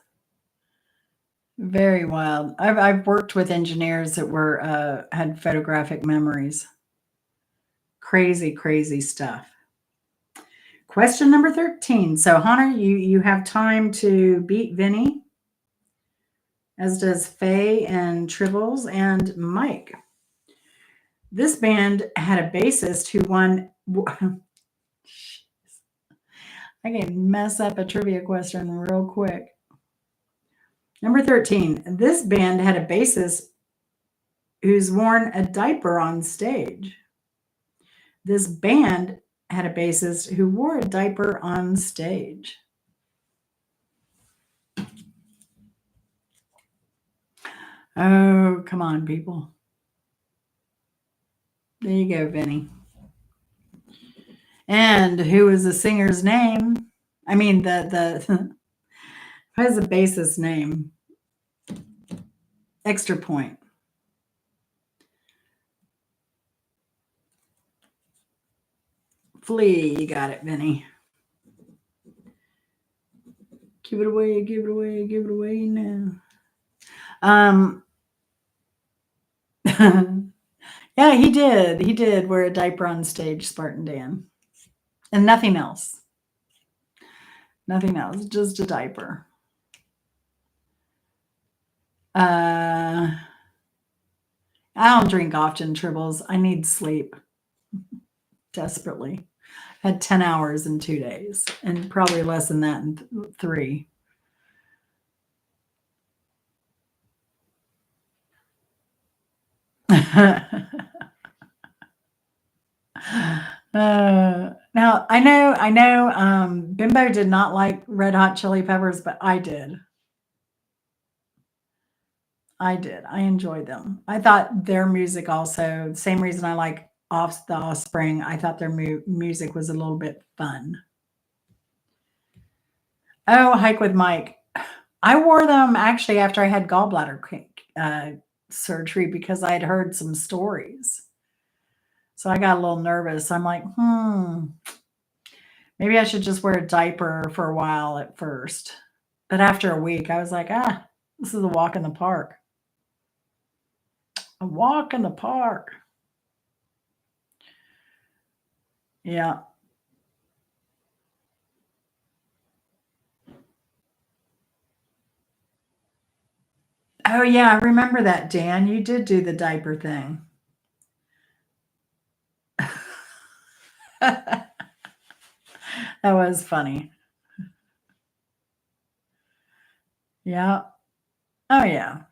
Very wild. I've worked with engineers that were had photographic memories. Crazy, crazy stuff. Question number 13. So, Hunter, you have time to beat Vinny, as does Faye and Tribbles and Mike. This band had a bassist who won. I can mess up a trivia question real quick. Number 13. This band had a bassist who's worn a diaper on stage. This band had a bassist who wore a diaper on stage. Oh, come on, people. There you go, Vinny. And who is the singer's name? I mean, the what is the bassist's name? Extra point. Flea, you got it, Vinny. Give it away, give it away, give it away now. Yeah, he did. He did wear a diaper on stage, Spartan Dan. And nothing else. Nothing else, just a diaper. I don't drink often, Tribbles. I need sleep desperately. Had 10 hours in 2 days, and probably less than that in 3. Now I know Bimbo did not like Red Hot Chili Peppers, but I did. I did. I enjoyed them. I thought their music also, same reason I like off the Offspring. I thought their music was a little bit fun. Oh, Hike with Mike. I wore them actually after I had gallbladder surgery because I had heard some stories. So I got a little nervous. I'm like, maybe I should just wear a diaper for a while at first. But after a week, I was like, this is a walk in the park. A walk in the park. Yeah. Oh, yeah. I remember that, Dan. You did do the diaper thing. That was funny. Yeah. Oh, yeah.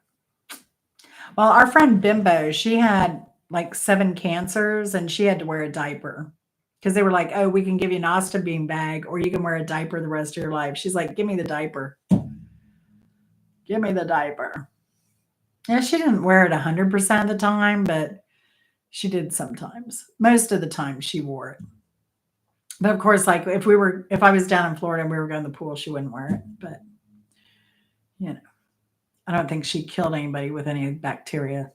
Well, our friend Bimbo, she had like 7 cancers and she had to wear a diaper because they were like, oh, we can give you an Osta bag or you can wear a diaper the rest of your life. She's like, give me the diaper. Give me the diaper. Yeah, she didn't wear it 100% of the time, but she did sometimes. Most of the time she wore it. But of course, like if I was down in Florida and we were going to the pool, she wouldn't wear it. But, you know, I don't think she killed anybody with any bacteria.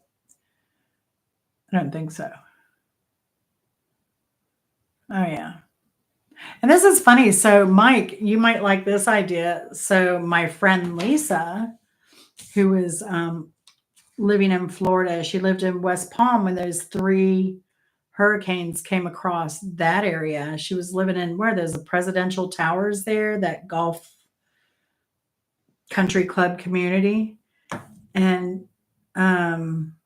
I don't think so. Oh, yeah. And this is funny. So, Mike, you might like this idea. So, my friend Lisa, who was living in Florida, she lived in West Palm when those 3 hurricanes came across that area. She was living in where there's the presidential towers there, that golf country club community, and um,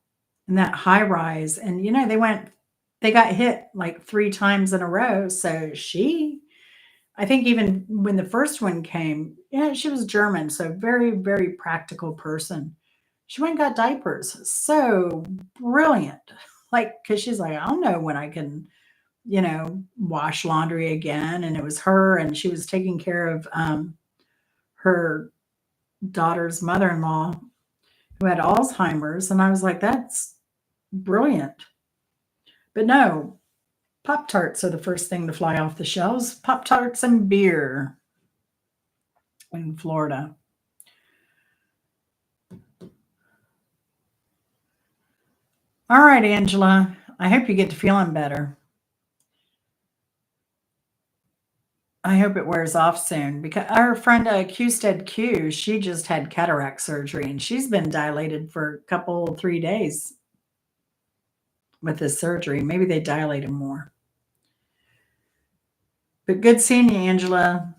in that high rise. And they got hit like 3 times in a row. So I think even when the first one came, yeah, she was German, so very, very practical person. She went and got diapers. So brilliant. Like, because she's like, I don't know when I can, wash laundry again. And it was her, and she was taking care of her daughter's mother in law who had Alzheimer's. And I was like, that's brilliant. But no, Pop Tarts are the first thing to fly off the shelves. Pop Tarts and beer in Florida. All right, Angela. I hope you get to feeling better. I hope it wears off soon because our friend Qstead Q, she just had cataract surgery and she's been dilated for a couple, 3 days with this surgery. Maybe they dilated more. But good seeing you, Angela.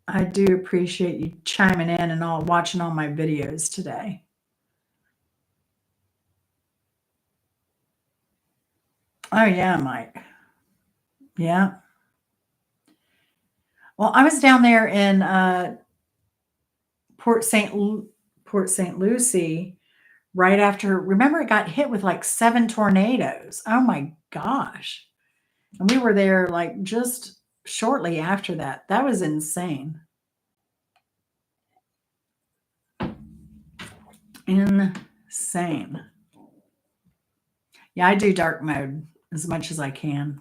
I do appreciate you chiming in and all watching all my videos today. Oh yeah, Mike. Yeah. Well, I was down there in Port St. Port St. Lucie right after. Remember, it got hit with like 7 tornadoes. Oh my gosh! And we were there like just shortly after that. That was insane. Insane. Yeah, I do dark mode as much as I can.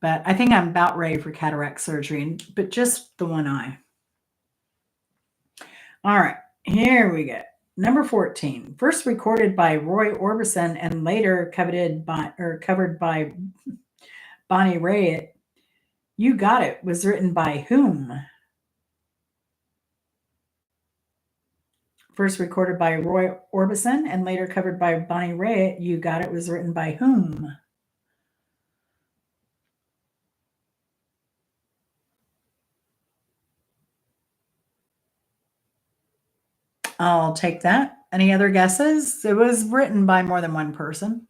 But I think I'm about ready for cataract surgery, but just the one eye. All right, here we go. Number 14, first recorded by Roy Orbison and later covered by Bonnie Raitt. You Got It was written by whom? First recorded by Roy Orbison and later covered by Bonnie Raitt. You Got It was written by whom? I'll take that. Any other guesses? It was written by more than one person.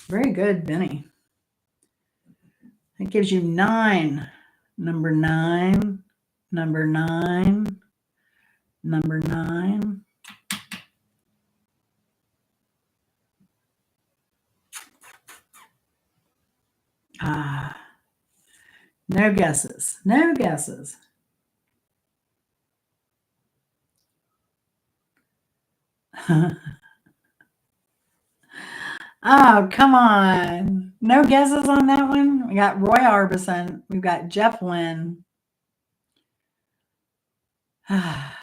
Very good, Benny. It gives you 9. Number 9. Number 9. Number 9. No guesses. No guesses. Oh, come on. No guesses on that one? We got Roy Orbison. We've got Jeff Lynne. I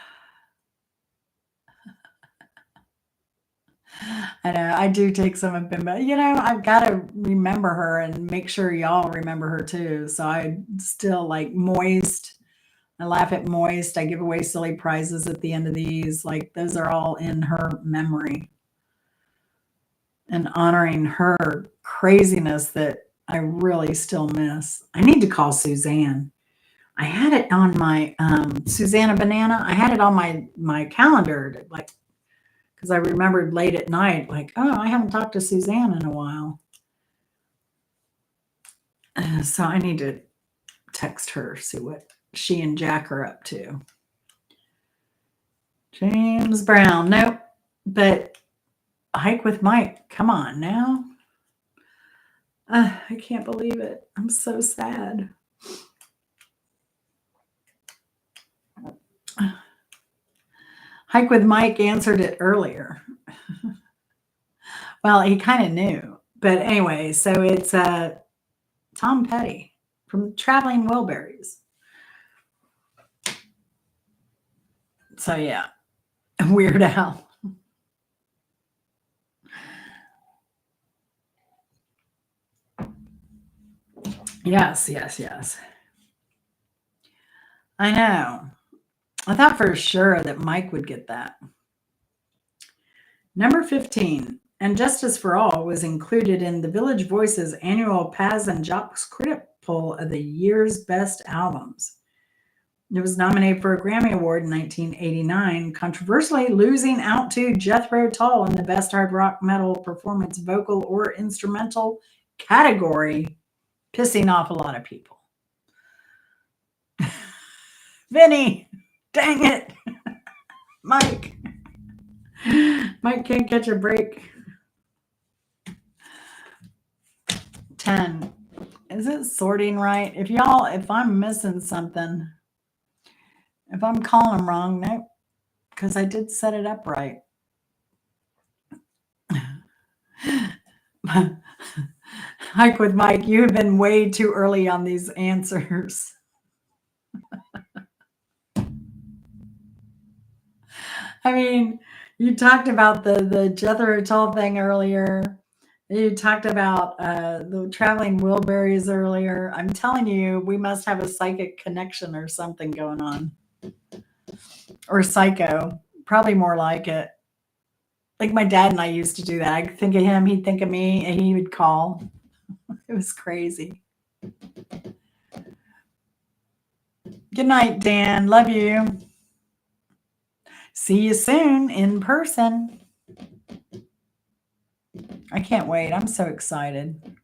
know. I do take some of them, but I've got to remember her and make sure y'all remember her too. So I still like Moist. I laugh at Moist. I give away silly prizes at the end of these. Like those are all in her memory and honoring her craziness that I really still miss. I need to call Suzanne. I had it on my Susanna Banana. I had it on my calendar, like because I remembered late at night, like, oh, I haven't talked to Suzanne in a while. So I need to text her, see what she and Jack are up to. James Brown, nope. But Hike with Mike, come on now. I can't believe it. I'm so sad. Hike with Mike answered it earlier. Well, he kind of knew. But anyway, so it's Tom Petty from Traveling Wilburys. So yeah, Weird Al. Yes, yes, yes. I know. I thought for sure that Mike would get that. Number 15, And Justice for All was included in the Village Voice's annual Paz and Jocks Critic Poll of the year's best albums. It was nominated for a Grammy Award in 1989, controversially losing out to Jethro Tull in the Best Hard Rock Metal Performance Vocal or Instrumental category, pissing off a lot of people. Vinny, dang it. Mike can't catch a break. 10. Is it sorting right? If I'm missing something, if I'm calling them wrong, no, because I did set it up right. Hike with Mike, you have been way too early on these answers. I mean, you talked about the Jethro Tull thing earlier. You talked about the Traveling Wilburys earlier. I'm telling you, we must have a psychic connection or something going on. Or psycho. Probably more like it. Like my dad and I used to do that. I'd think of him, he'd think of me, and he would call. It was crazy. Good night, Dan. Love you. See you soon in person. I can't wait. I'm so excited.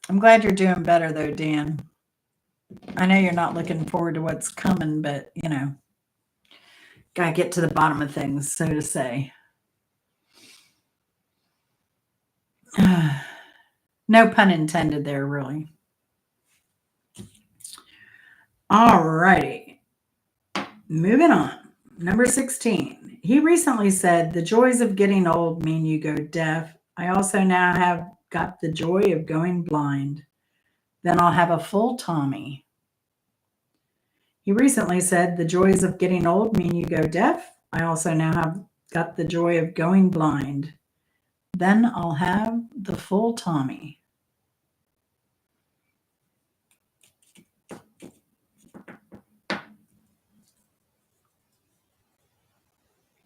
I'm glad you're doing better, though, Dan. I know you're not looking forward to what's coming, but, gotta get to the bottom of things, so to say. No pun intended there, really. All righty. Moving on. Number 16. He recently said, the joys of getting old mean you go deaf. I also now have got the joy of going blind. Then I'll have a full Tommy. He recently said, the joys of getting old mean you go deaf. I also now have got the joy of going blind. Then I'll have the full Tommy.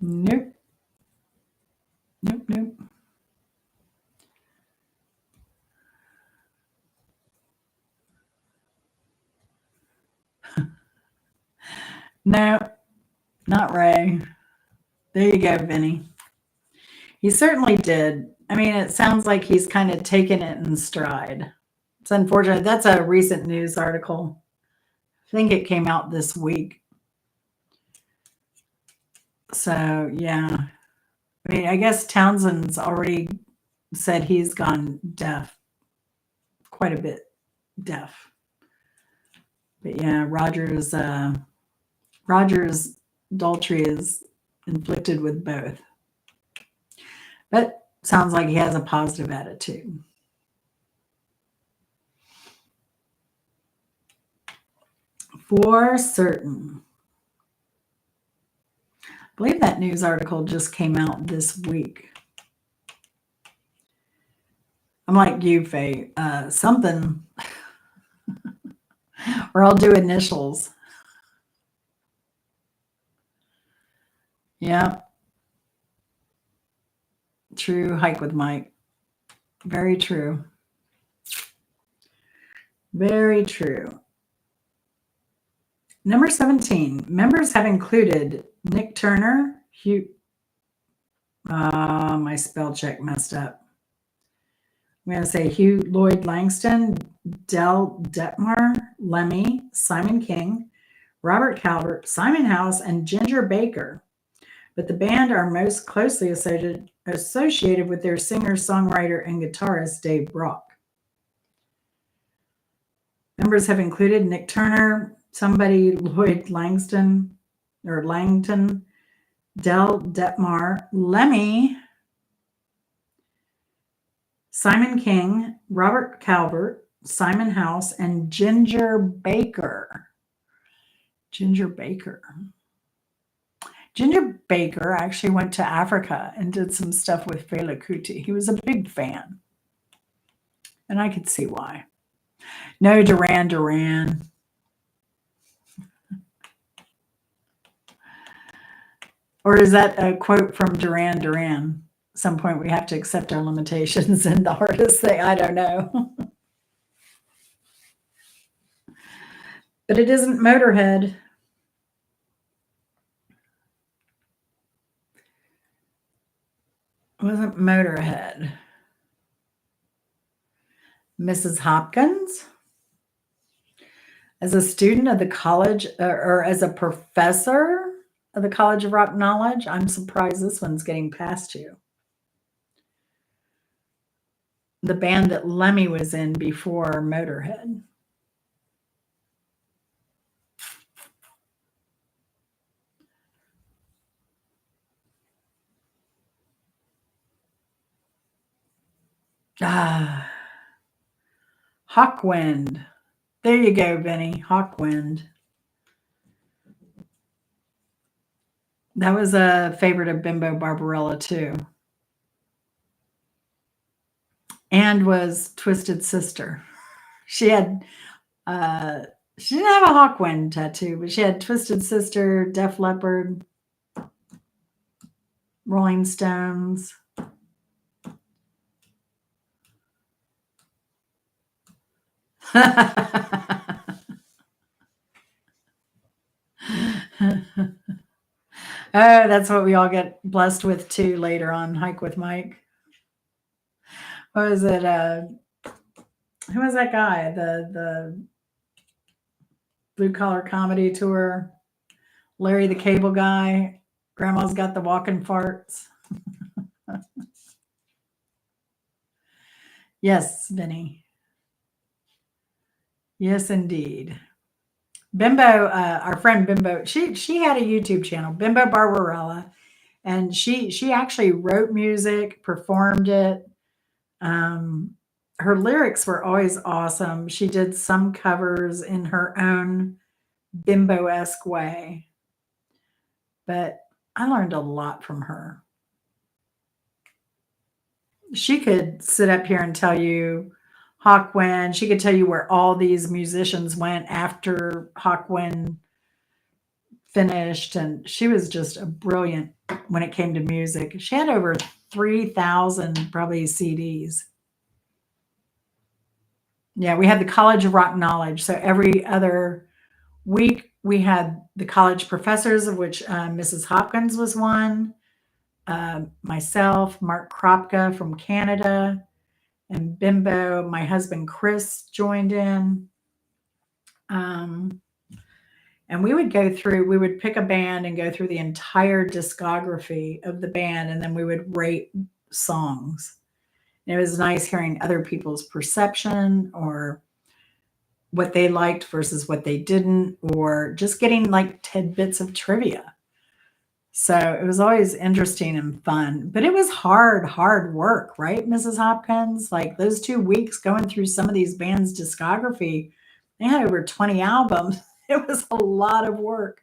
Nope. Nope. No, not Ray. There you go, Vinny. He certainly did. I mean, it sounds like he's kind of taken it in stride. It's unfortunate. That's a recent news article. I think it came out this week. So, yeah. I mean, I guess Townsend's already said he's gone deaf. Quite a bit deaf. But yeah, Rogers adultery is inflicted with both. But sounds like he has a positive attitude. For certain. I believe that news article just came out this week. I'm like you, Faye. Something, or I'll do initials. Yeah, true. Hike with Mike. Very true. Very true. Number 17. Members have included Nick Turner, Hugh. My spell check messed up. I'm going to say Hugh Lloyd Langston, Del Detmar, Lemmy, Simon King, Robert Calvert, Simon House, and Ginger Baker. But the band are most closely associated with their singer, songwriter, and guitarist, Dave Brock. Members have included Nick Turner, somebody Lloyd Langston, or Langton, Del Detmar, Lemmy, Simon King, Robert Calvert, Simon House, and Ginger Baker. Ginger Baker. Ginger Baker actually went to Africa and did some stuff with Fela Kuti. He was a big fan. And I could see why. No, Duran Duran. Or is that a quote from Duran Duran? At some point we have to accept our limitations and the hardest thing, I don't know. But it isn't Motorhead. It wasn't Motorhead. Mrs. Hopkins? As a student of the college, or as a professor of the College of Rock Knowledge, I'm surprised this one's getting past you. The band that Lemmy was in before Motorhead. Hawkwind. There you go, Vinny. Hawkwind. That was a favorite of Bimbo Barbarella, too. And was Twisted Sister. She had, she didn't have a Hawkwind tattoo, but she had Twisted Sister, Def Leppard, Rolling Stones. Oh, that's what we all get blessed with too later on Hike with Mike. What was it? Who was that guy? The blue collar comedy tour. Larry the Cable Guy. Grandma's got the walking farts. Yes, Vinny. Yes, indeed. Bimbo, our friend Bimbo, she had a YouTube channel, Bimbo Barbarella, and she actually wrote music, performed it. Her lyrics were always awesome. She did some covers in her own bimbo-esque way, but I learned a lot from her. She could sit up here and tell you Hawkwind. She could tell you where all these musicians went after Hawkwind finished, and she was just a brilliant when it came to music. She had over 3,000 probably CDs. Yeah, we had the College of Rock Knowledge. So every other week we had the college professors, of which Mrs. Hopkins was one, myself, Mark Kropka from Canada, and Bimbo. My husband Chris joined in. And we would we would pick a band and go through the entire discography of the band, and then we would rate songs. And it was nice hearing other people's perception or what they liked versus what they didn't, or just getting like tidbits of trivia. So it was always interesting and fun, but it was hard work, right, Mrs. Hopkins? Like those 2 weeks going through some of these bands' discography, they had over 20 albums. It was a lot of work.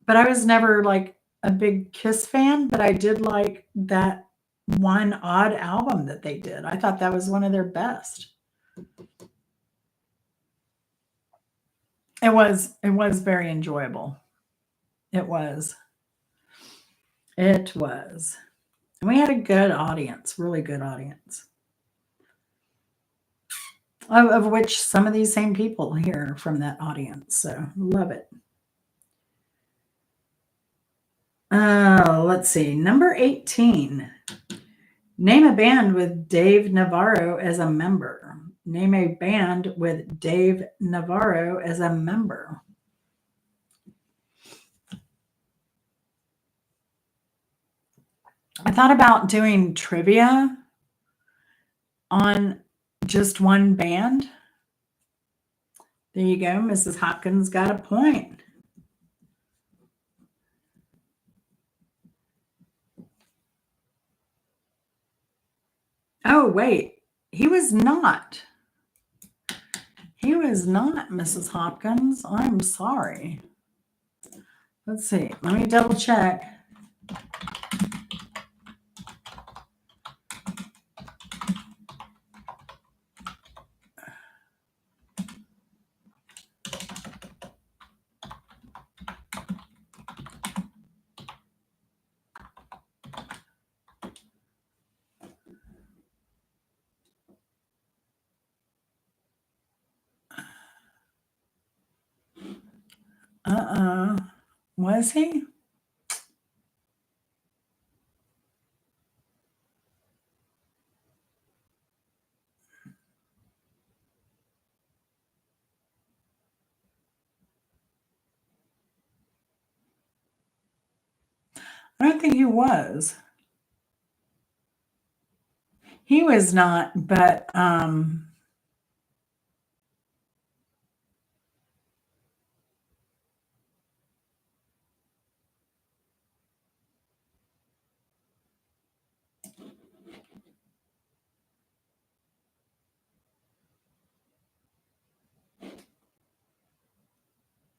But I was never like a big Kiss fan, but I did like that one odd album that they did. I thought that was one of their best. It was very enjoyable. It was. It was. And we had a good audience, really good audience. Of which some of these same people here from that audience. So love it. Let's see. Number 18. Name a band with Dave Navarro as a member. Name a band with Dave Navarro as a member. I thought about doing trivia on just one band. There you go. Mrs. Hopkins got a point. Oh, wait. He was not. He was not, Mrs. Hopkins. I'm sorry. Let's see. Let me double check. Was he? I don't think he was. He was not, but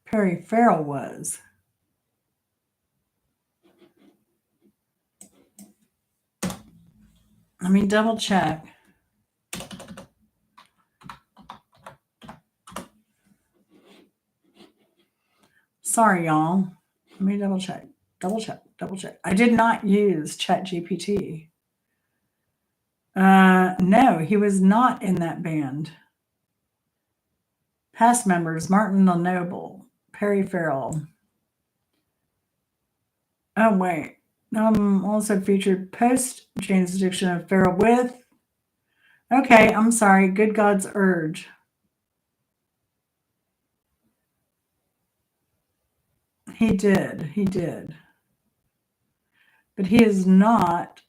Perry Farrell was. Let me double check. Sorry, y'all. Let me double check. Double check. I did not use ChatGPT. No, he was not in that band. Past members: Martin Noble, Perry Farrell. Oh wait, also featured post Jane's Addiction of Farrell with. Okay, I'm sorry. Good God's Urge. He did. But he is not.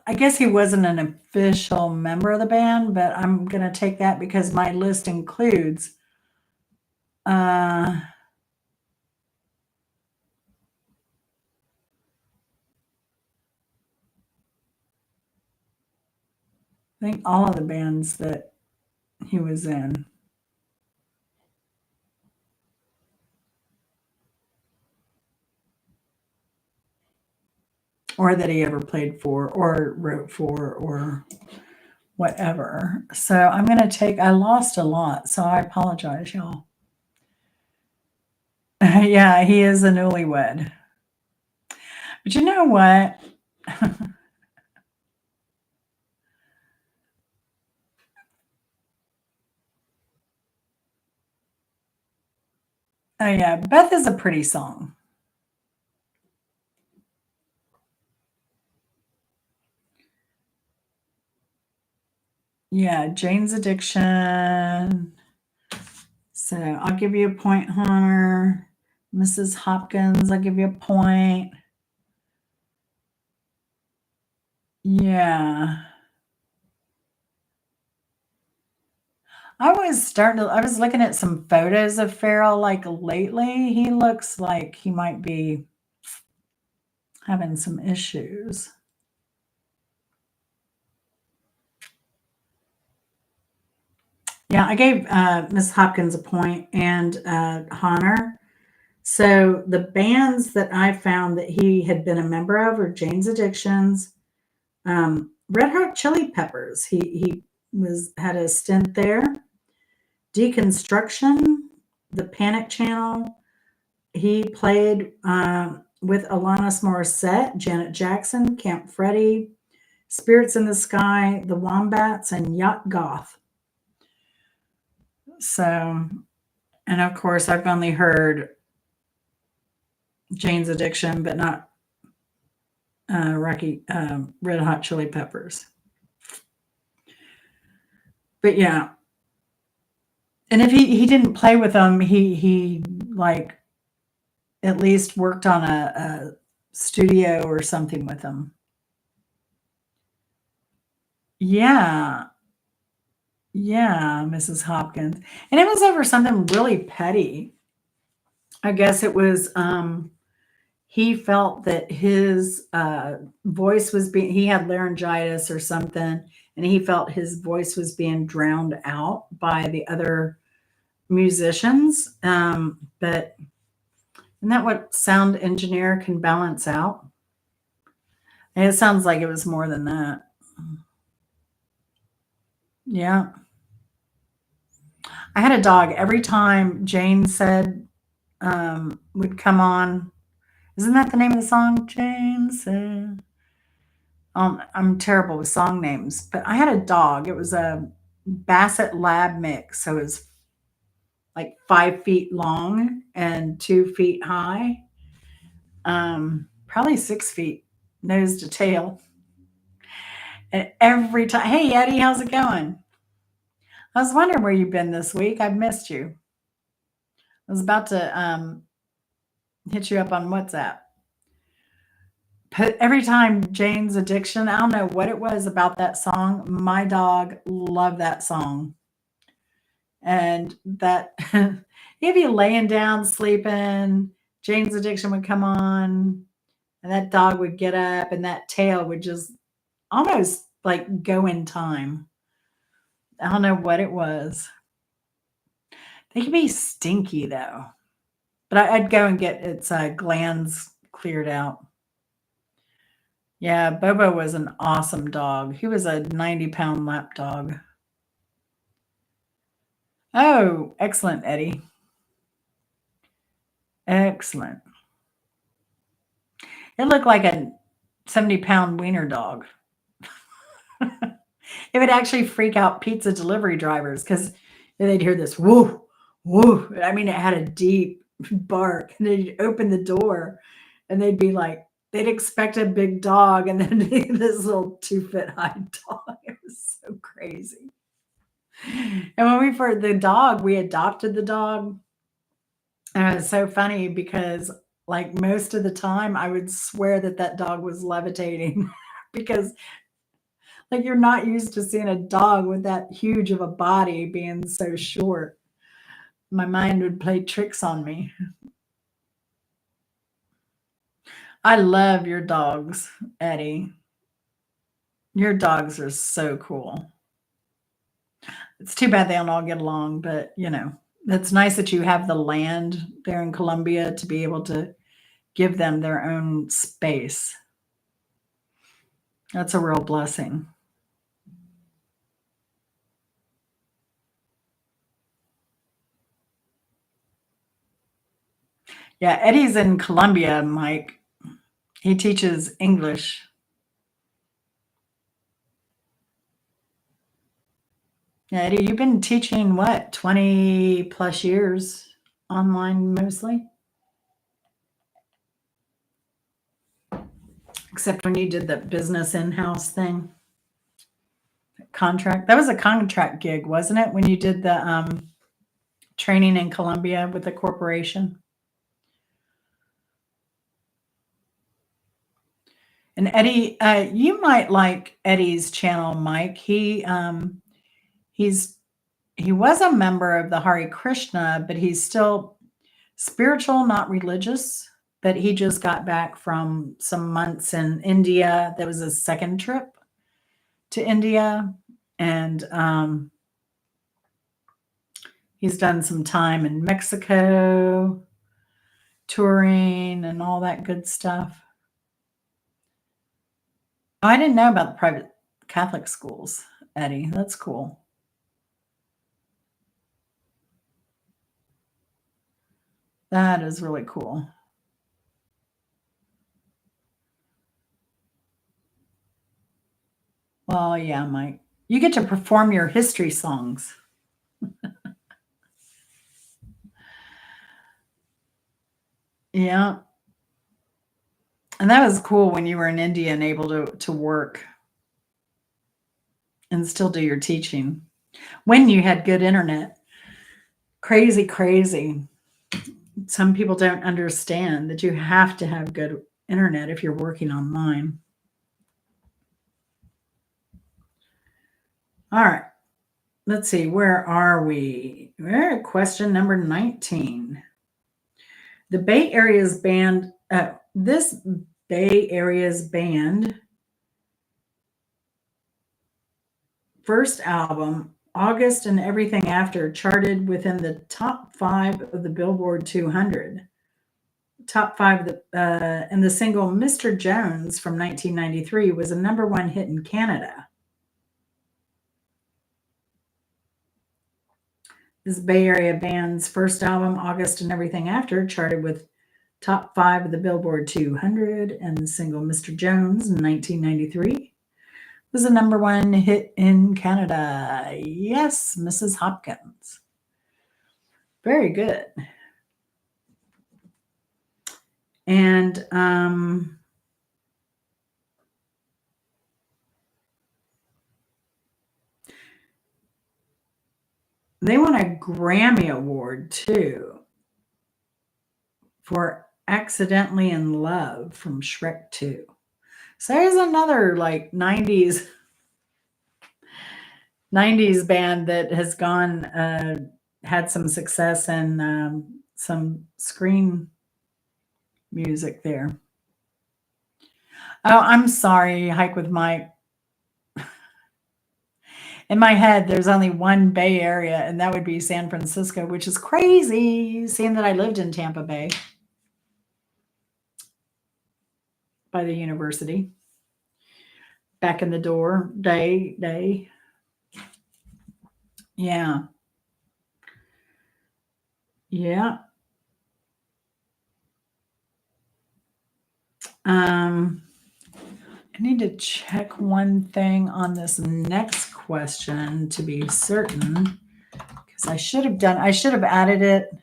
I guess he wasn't an official member of the band, but I'm going to take that because my list includes I think all of the bands that he was in. Or that he ever played for or wrote for or whatever. So I'm going to take, I lost a lot, so I apologize, y'all. Yeah, he is a newlywed. But you know what? Oh, yeah, Beth is a pretty song. Yeah, Jane's Addiction. So I'll give you a point, Hunter. Mrs. Hopkins, I'll give you a point. Yeah. I was looking at some photos of Farrell like lately. He looks like he might be having some issues. Yeah, I gave Miss Hopkins a point and Honor. So the bands that I found that he had been a member of are Jane's Addictions, Red Hot Chili Peppers. He was had a stint there. Deconstruction, the Panic Channel. He played with Alanis Morissette, Janet Jackson, Camp Freddy, Spirits in the Sky, the Wombats, and Yacht Goth. So, and of course, I've only heard Jane's Addiction, but not Red Hot Chili Peppers. But yeah, and if he didn't play with them, he like at least worked on a studio or something with them. Yeah, yeah, Mrs. Hopkins, and it was over something really petty. I guess it was he felt that his voice was being he had laryngitis or something, and he felt his voice was being drowned out by the other musicians. But isn't that what sound engineer can balance out? And it sounds like it was more than that. Yeah. I had a dog every time Jane said would come on. Isn't that the name of the song? Jane said. I'm terrible with song names, but I had a dog. It was a Basset Lab mix, so it was like 5 feet long and 2 feet high, probably 6 feet nose to tail. And every time, hey Eddie, how's it going? I was wondering where you've been this week. I've missed you. I was about to hit you up on WhatsApp. But every time Jane's Addiction, I don't know what it was about that song. My dog loved that song. And that he'd be laying down sleeping, Jane's Addiction would come on, and that dog would get up, and that tail would just almost like go in time. I don't know what it was. They can be stinky though, but I'd go and get its glands cleared out. Yeah, Bobo was an awesome dog. He was a 90-pound lap dog. Oh, excellent, Eddie. Excellent. It looked like a 70-pound wiener dog. It would actually freak out pizza delivery drivers because they'd hear this woo, woo. I mean, it had a deep bark. And they'd open the door and they'd be like, they'd expect a big dog and then this little 2 foot high dog. It was so crazy. And when we for the dog, we adopted the dog. And it was so funny because like most of the time I would swear that that dog was levitating because like you're not used to seeing a dog with that huge of a body being so short. My mind would play tricks on me. I love your dogs, Eddie. Your dogs are so cool. It's too bad they don't all get along, but it's nice that you have the land there in Colombia to be able to give them their own space. That's a real blessing. Yeah, Eddie's in Colombia, Mike. He teaches English. Yeah, Eddie, you've been teaching what, 20 plus years online mostly? Except when you did the business in house thing, contract. That was a contract gig, wasn't it? When you did the training in Colombia with the corporation. And Eddie, you might like Eddie's channel, Mike. He's he was a member of the Hare Krishna, but he's still spiritual, not religious. But he just got back from some months in India. That was his second trip to India. And he's done some time in Mexico, touring and all that good stuff. Oh, I didn't know about the private Catholic schools, Eddie. That's cool. That is really cool. Well, yeah, Mike. You get to perform your history songs. Yeah. And that was cool when you were in India and able to work and still do your teaching when you had good internet. Crazy, crazy. Some people don't understand that you have to have good internet if you're working online. All right. Let's see. Where are we? We're at question number 19. The Bay Area's band, this Bay Area's band first album, August and Everything After, charted within the top 5 of the Billboard 200. Top 5 of and the single Mr. Jones from 1993 was a number 1 hit in Canada. This Bay Area band's first album, August and Everything After, charted with top 5 of the Billboard 200, and the single Mr. Jones in 1993 was a number 1 hit in Canada. Yes, Mrs. Hopkins. Very good. And they won a Grammy Award too for Accidentally in Love from Shrek 2. So there's another like 90s band that has gone had some success and some screen music there. Oh, I'm sorry, Hike with Mike. In my head, there's only one Bay Area, and that would be San Francisco, which is crazy, seeing that I lived in Tampa Bay by the university. Back in the door, day. Yeah. Yeah. I need to check one thing on this next question to be certain because I should have added it.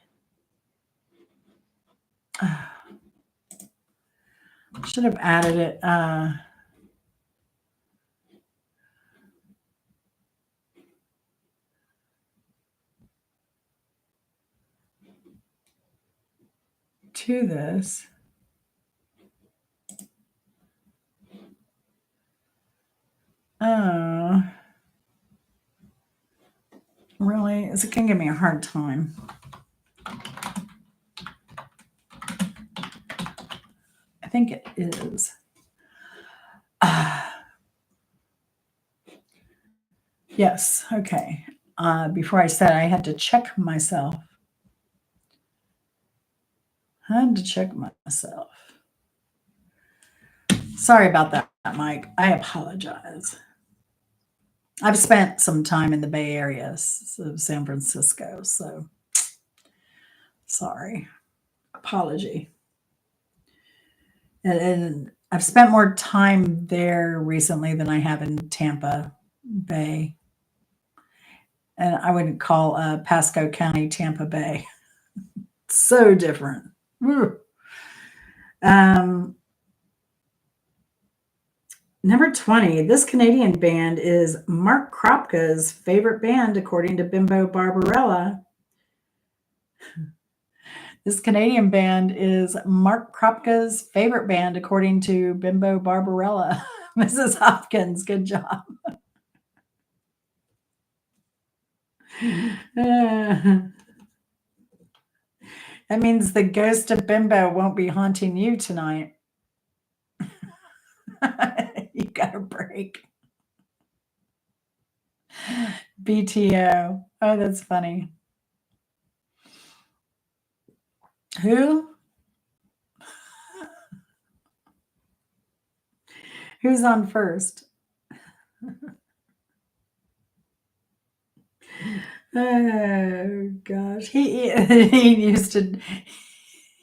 Should have added it. To this. Oh. Really? Is it going to give me a hard time? I think it is. Yes. Okay. Before I said I had to check myself. I had to check myself. Sorry about that, Mike. I apologize. I've spent some time in the Bay Area of San Francisco, so sorry. Apology. And I've spent more time there recently than I have in Tampa Bay. And I wouldn't call Pasco County Tampa Bay. So different. Number 20, this Canadian band is Mark Kropka's favorite band, according to Bimbo Barbarella. This Canadian band is Mark Kropka's favorite band, according to Bimbo Barbarella. Mrs. Hopkins, good job. That means the ghost of Bimbo won't be haunting you tonight. You got a break. BTO. Oh, that's funny. Who? Who's on first? Oh gosh, he used to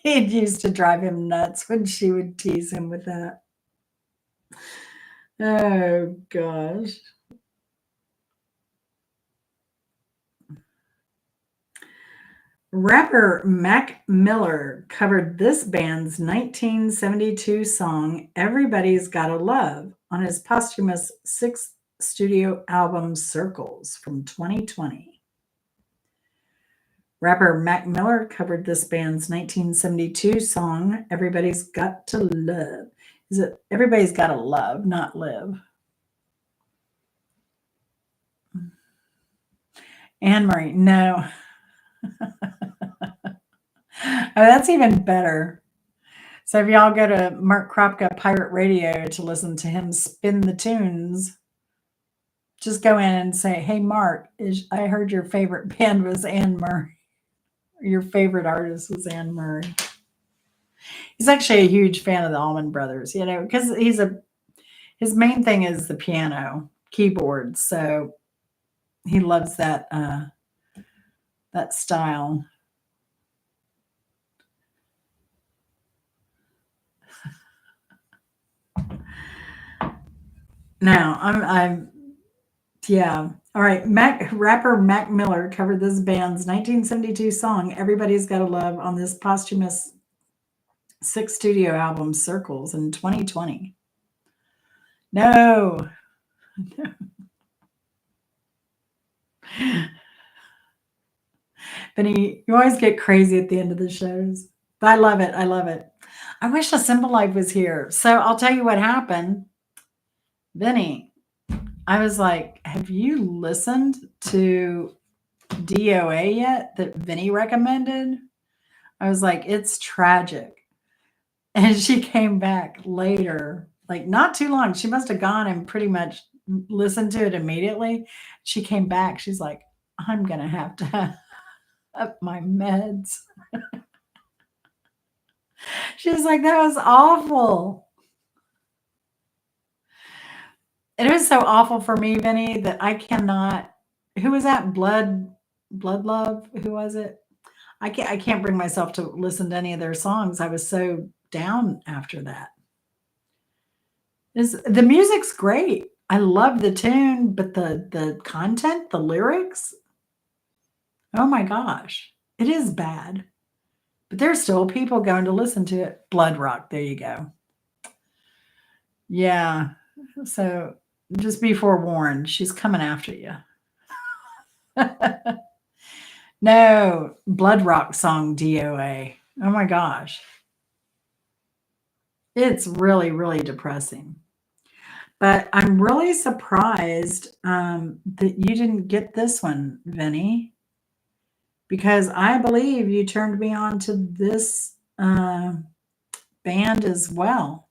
it used to drive him nuts when she would tease him with that. Oh gosh. Rapper Mac Miller covered this band's 1972 song "Everybody's Gotta Love" on his posthumous sixth studio album "Circles" from 2020. Rapper Mac Miller covered this band's 1972 song "Everybody's Got to Love." Is it "Everybody's Gotta Love," not "Live"? Anne Marie, no. Oh, that's even better. So if y'all go to Mark Kropka Pirate Radio to listen to him spin the tunes, just go in and say, "Hey, Mark, I heard your favorite band was Anne Murray. Your favorite artist was Anne Murray." He's actually a huge fan of the Allman Brothers, because his main thing is the piano, keyboards. So he loves that style. Now I'm yeah. All right. Rapper Mac Miller covered this band's 1972 song "Everybody's Gotta Love" on this posthumous sixth studio album "Circles" in 2020. No. Benny, you always get crazy at the end of the shows. But I love it. I love it. I wish the Simple Life was here. So I'll tell you what happened. Benny, I was like, have you listened to DOA yet that Vinny recommended? I was like, it's tragic. And she came back later, like not too long. She must have gone and pretty much listened to it immediately. She came back. She's like, I'm going to have to up my meds. She's like, that was awful. It was so awful for me, Vinny, that I cannot. Who was that? Blood Love? Who was it? I can't bring myself to listen to any of their songs. I was so down after that. The music's great. I love the tune, but the content, the lyrics, oh my gosh, it is bad. But there's still people going to listen to it. Blood Rock, there you go. Yeah. So just be forewarned, she's coming after you. No, Blood Rock song DOA. Oh my gosh. It's really, really depressing. But I'm really surprised that you didn't get this one, Vinny, because I believe you turned me on to this band as well.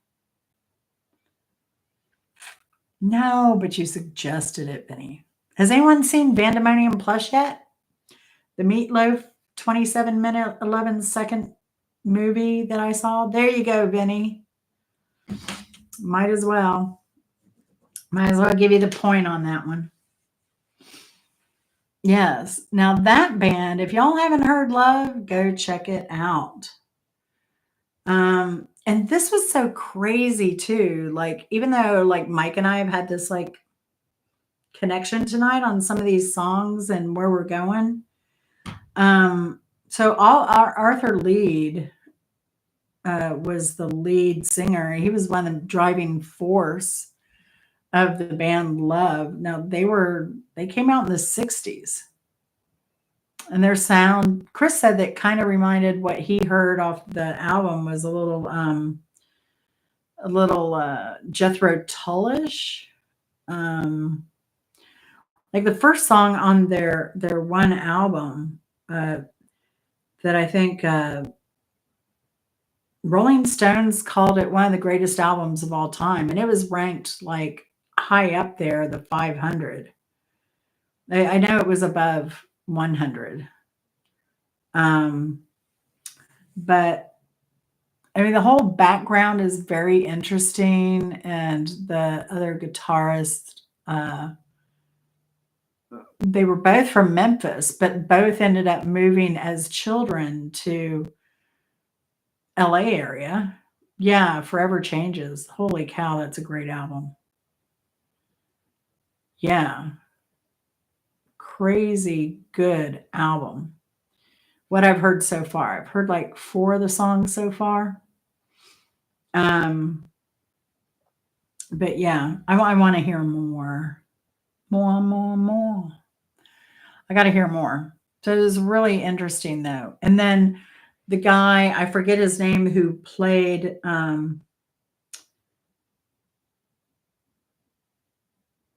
No, but you suggested it, Vinny. Has anyone seen Vandemonium Plush yet? The Meatloaf 27-minute, 11-second movie that I saw? There you go, Vinny. Might as well. Might as well give you the point on that one. Yes. Now that band, if y'all haven't heard Love, go check it out. And this was so crazy too. Like, even though like Mike and I have had this like connection tonight on some of these songs and where we're going. So all our Arthur Lead was the lead singer. He was one of the driving force of the band Love. Now they came out in the 60s. And their sound, Chris said that kind of reminded what he heard off the album was a little Jethro Tullish. Like the first song on their one album, that I think Rolling Stones called it one of the greatest albums of all time, and it was ranked like high up there, the 500. I know it was above 100. Um, but I mean, the whole background is very interesting, and the other guitarist, they were both from Memphis, but both ended up moving as children to LA area. Yeah, Forever Changes. Holy cow, that's a great album. Yeah, crazy good album. What I've heard so far. I've heard like 4 of the songs so far. Um, but yeah, I want to hear more. More, more, more. I got to hear more. So it was really interesting though. And then the guy, I forget his name, who played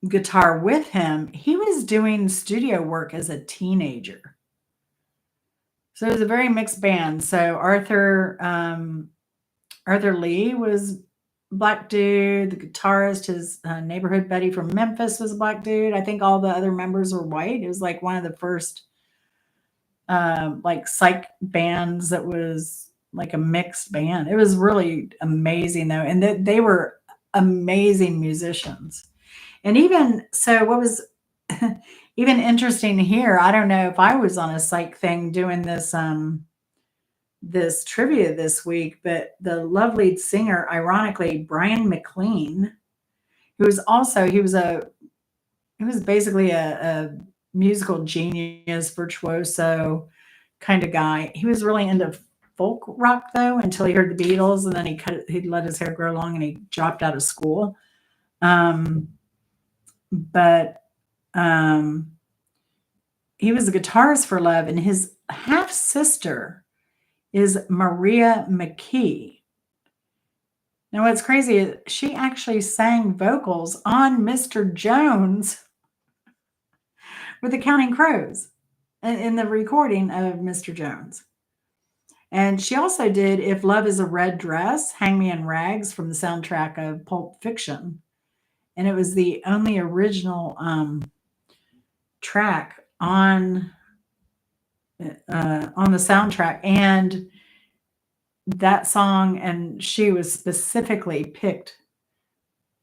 guitar with him, he was doing studio work as a teenager. So it was a very mixed band. So Arthur Lee was a black dude. The guitarist, his neighborhood buddy from Memphis, was a black dude. I think all the other members were white. It was like one of the first like psych bands that was like a mixed band. It was really amazing though, and they were amazing musicians. And even so, what was even interesting here, I don't know if I was on a psych thing doing this trivia this week, but the love lead singer, ironically, Brian McLean, who was also he was basically a musical genius, virtuoso kind of guy. He was really into folk rock though until he heard the Beatles, and then he let his hair grow long and he dropped out of school. Um, but um, he was a guitarist for Love, and his half sister is Maria McKee. Now, what's crazy is she actually sang vocals on Mr. Jones with the Counting Crows in the recording of Mr. Jones. And she also did If Love is a Red Dress, Hang Me in Rags from the soundtrack of Pulp Fiction. And it was the only original track on the soundtrack. And that song, and she was specifically picked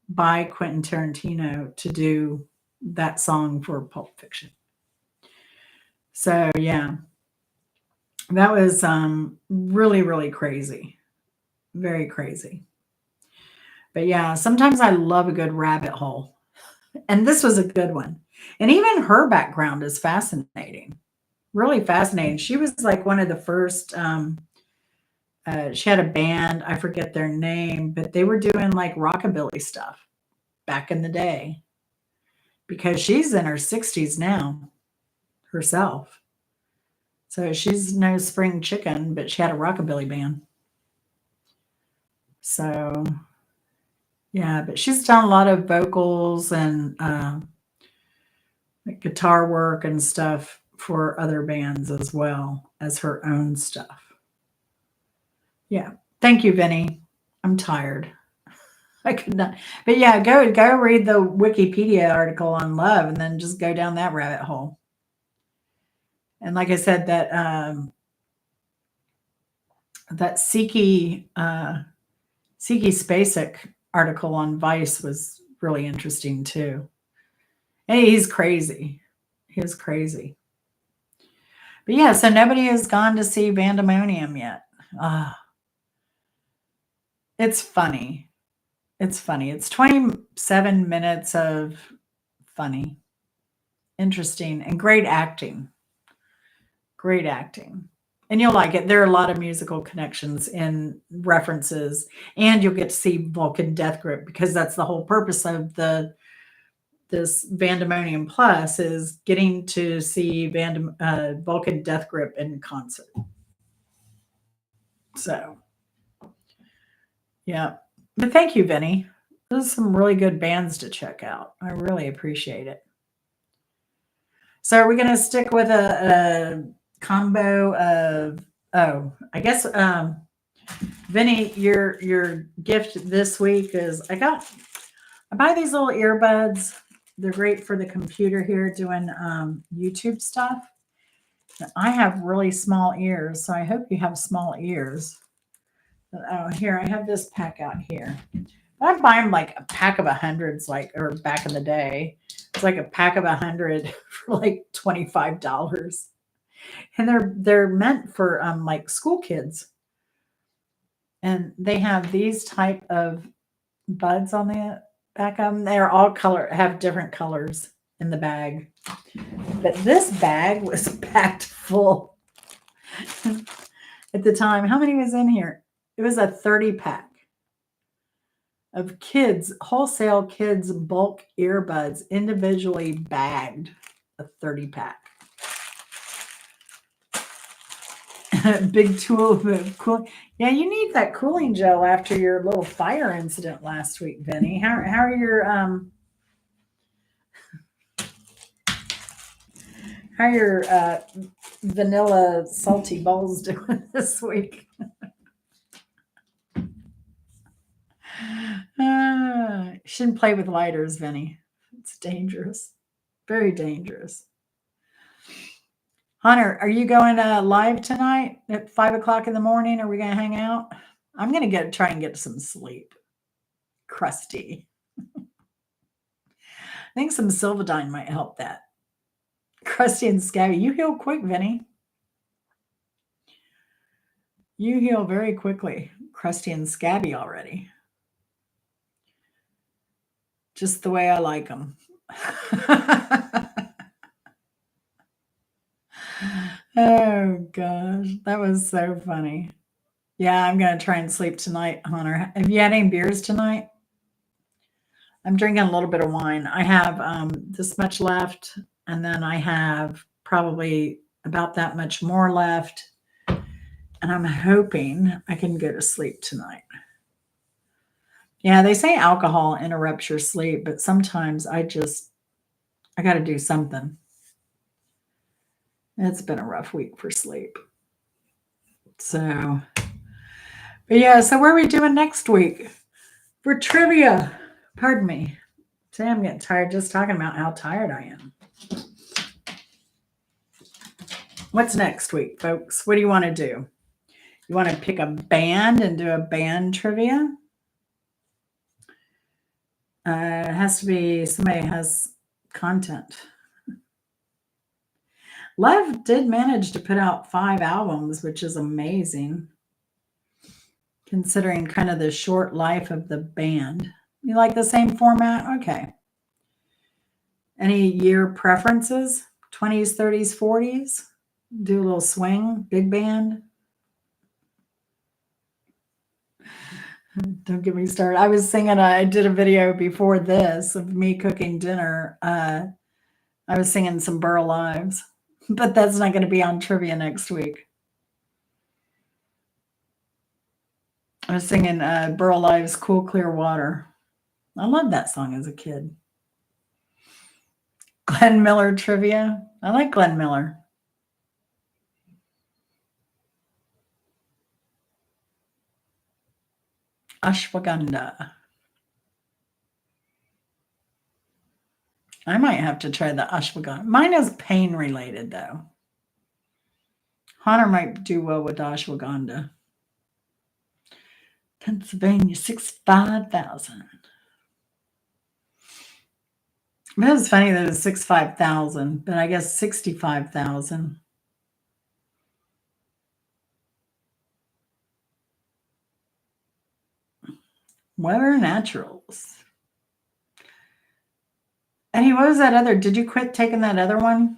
by Quentin Tarantino to do that song for Pulp Fiction. So yeah, that was really, really crazy. Very crazy. But yeah, sometimes I love a good rabbit hole. And this was a good one. And even her background is fascinating. Really fascinating. She was like one of the first she had a band, I forget their name, but they were doing like rockabilly stuff back in the day, because she's in her 60s now herself. So she's no spring chicken, but she had a rockabilly band. So yeah, but she's done a lot of vocals and like guitar work and stuff for other bands as well as her own stuff. Yeah. Thank you, Vinny. I'm tired. I could not. But yeah, go read the Wikipedia article on Love and then just go down that rabbit hole. And like I said, that Siki Spacek article on Vice was really interesting too. And he's crazy. He was crazy. But yeah, so nobody has gone to see Vandemonium yet. It's funny. It's funny. It's 27 minutes of funny, interesting, and great acting. Great acting. And you'll like it. There are a lot of musical connections and references, and you'll get to see Vulcan Death Grip, because that's the whole purpose of this Vandemonium Plus, is getting to see Vulcan Death Grip in concert. So, yeah. But thank you, Vinny. Those are some really good bands to check out. I really appreciate it. So are we going to stick with a combo of, oh, I guess, Vinny, your gift this week is I buy these little earbuds. They're great for the computer here doing YouTube stuff. I have really small ears, so I hope you have small ears. Oh, here, I have this pack out here. I buy them like a pack of hundreds, like, or back in the day, it's like a pack of 100 for like $25, and they're meant for like school kids, and they have these type of buds on the back of them. They're all have different colors in the bag, but this bag was packed full at the time. How many was in here? It was a 30 pack of kids, wholesale kids bulk earbuds, individually bagged, a 30 pack. Big tool of cool. Yeah, you need that cooling gel after your little fire incident last week, Vinny. How are your vanilla salty balls doing this week? Shouldn't play with lighters, Vinny. It's dangerous. Very dangerous. Hunter, are you going live tonight at 5 o'clock in the morning? Are we going to hang out? I'm going to try and get some sleep. Crusty. I think some Silvadine might help that. Crusty and scabby. You heal quick, Vinny. You heal very quickly. Crusty and scabby already. Just the way I like them. Oh, gosh. That was so funny. Yeah, I'm going to try and sleep tonight, Hunter. Have you had any beers tonight? I'm drinking a little bit of wine. I have this much left, and then I have probably about that much more left. And I'm hoping I can go to sleep tonight. Yeah, they say alcohol interrupts your sleep, but sometimes I got to do something. It's been a rough week for sleep. So, but yeah, so what are we doing next week for trivia? Pardon me. Today I'm getting tired just talking about how tired I am. What's next week, folks? What do you want to do? You want to pick a band and do a band trivia? It has to be somebody who has content. Lev did manage to put out 5 albums, which is amazing, considering kind of the short life of the band. You like the same format? Okay. Any year preferences? 20s, 30s, 40s? Do a little swing, big band? Don't get me started. I was singing, I did a video before this of me cooking dinner. I was singing some Burl Ives, but that's not going to be on trivia next week. I was singing Burl Ives' Cool Clear Water. I loved that song as a kid. Glenn Miller trivia. I like Glenn Miller. Ashwagandha. I might have to try the ashwagandha. Mine is pain related though. Hunter might do well with ashwagandha. Pennsylvania, 65,000. It was funny that it was 65,000, but I guess 65,000. Weather Naturals. Eddie, what was that other? Did you quit taking that other one?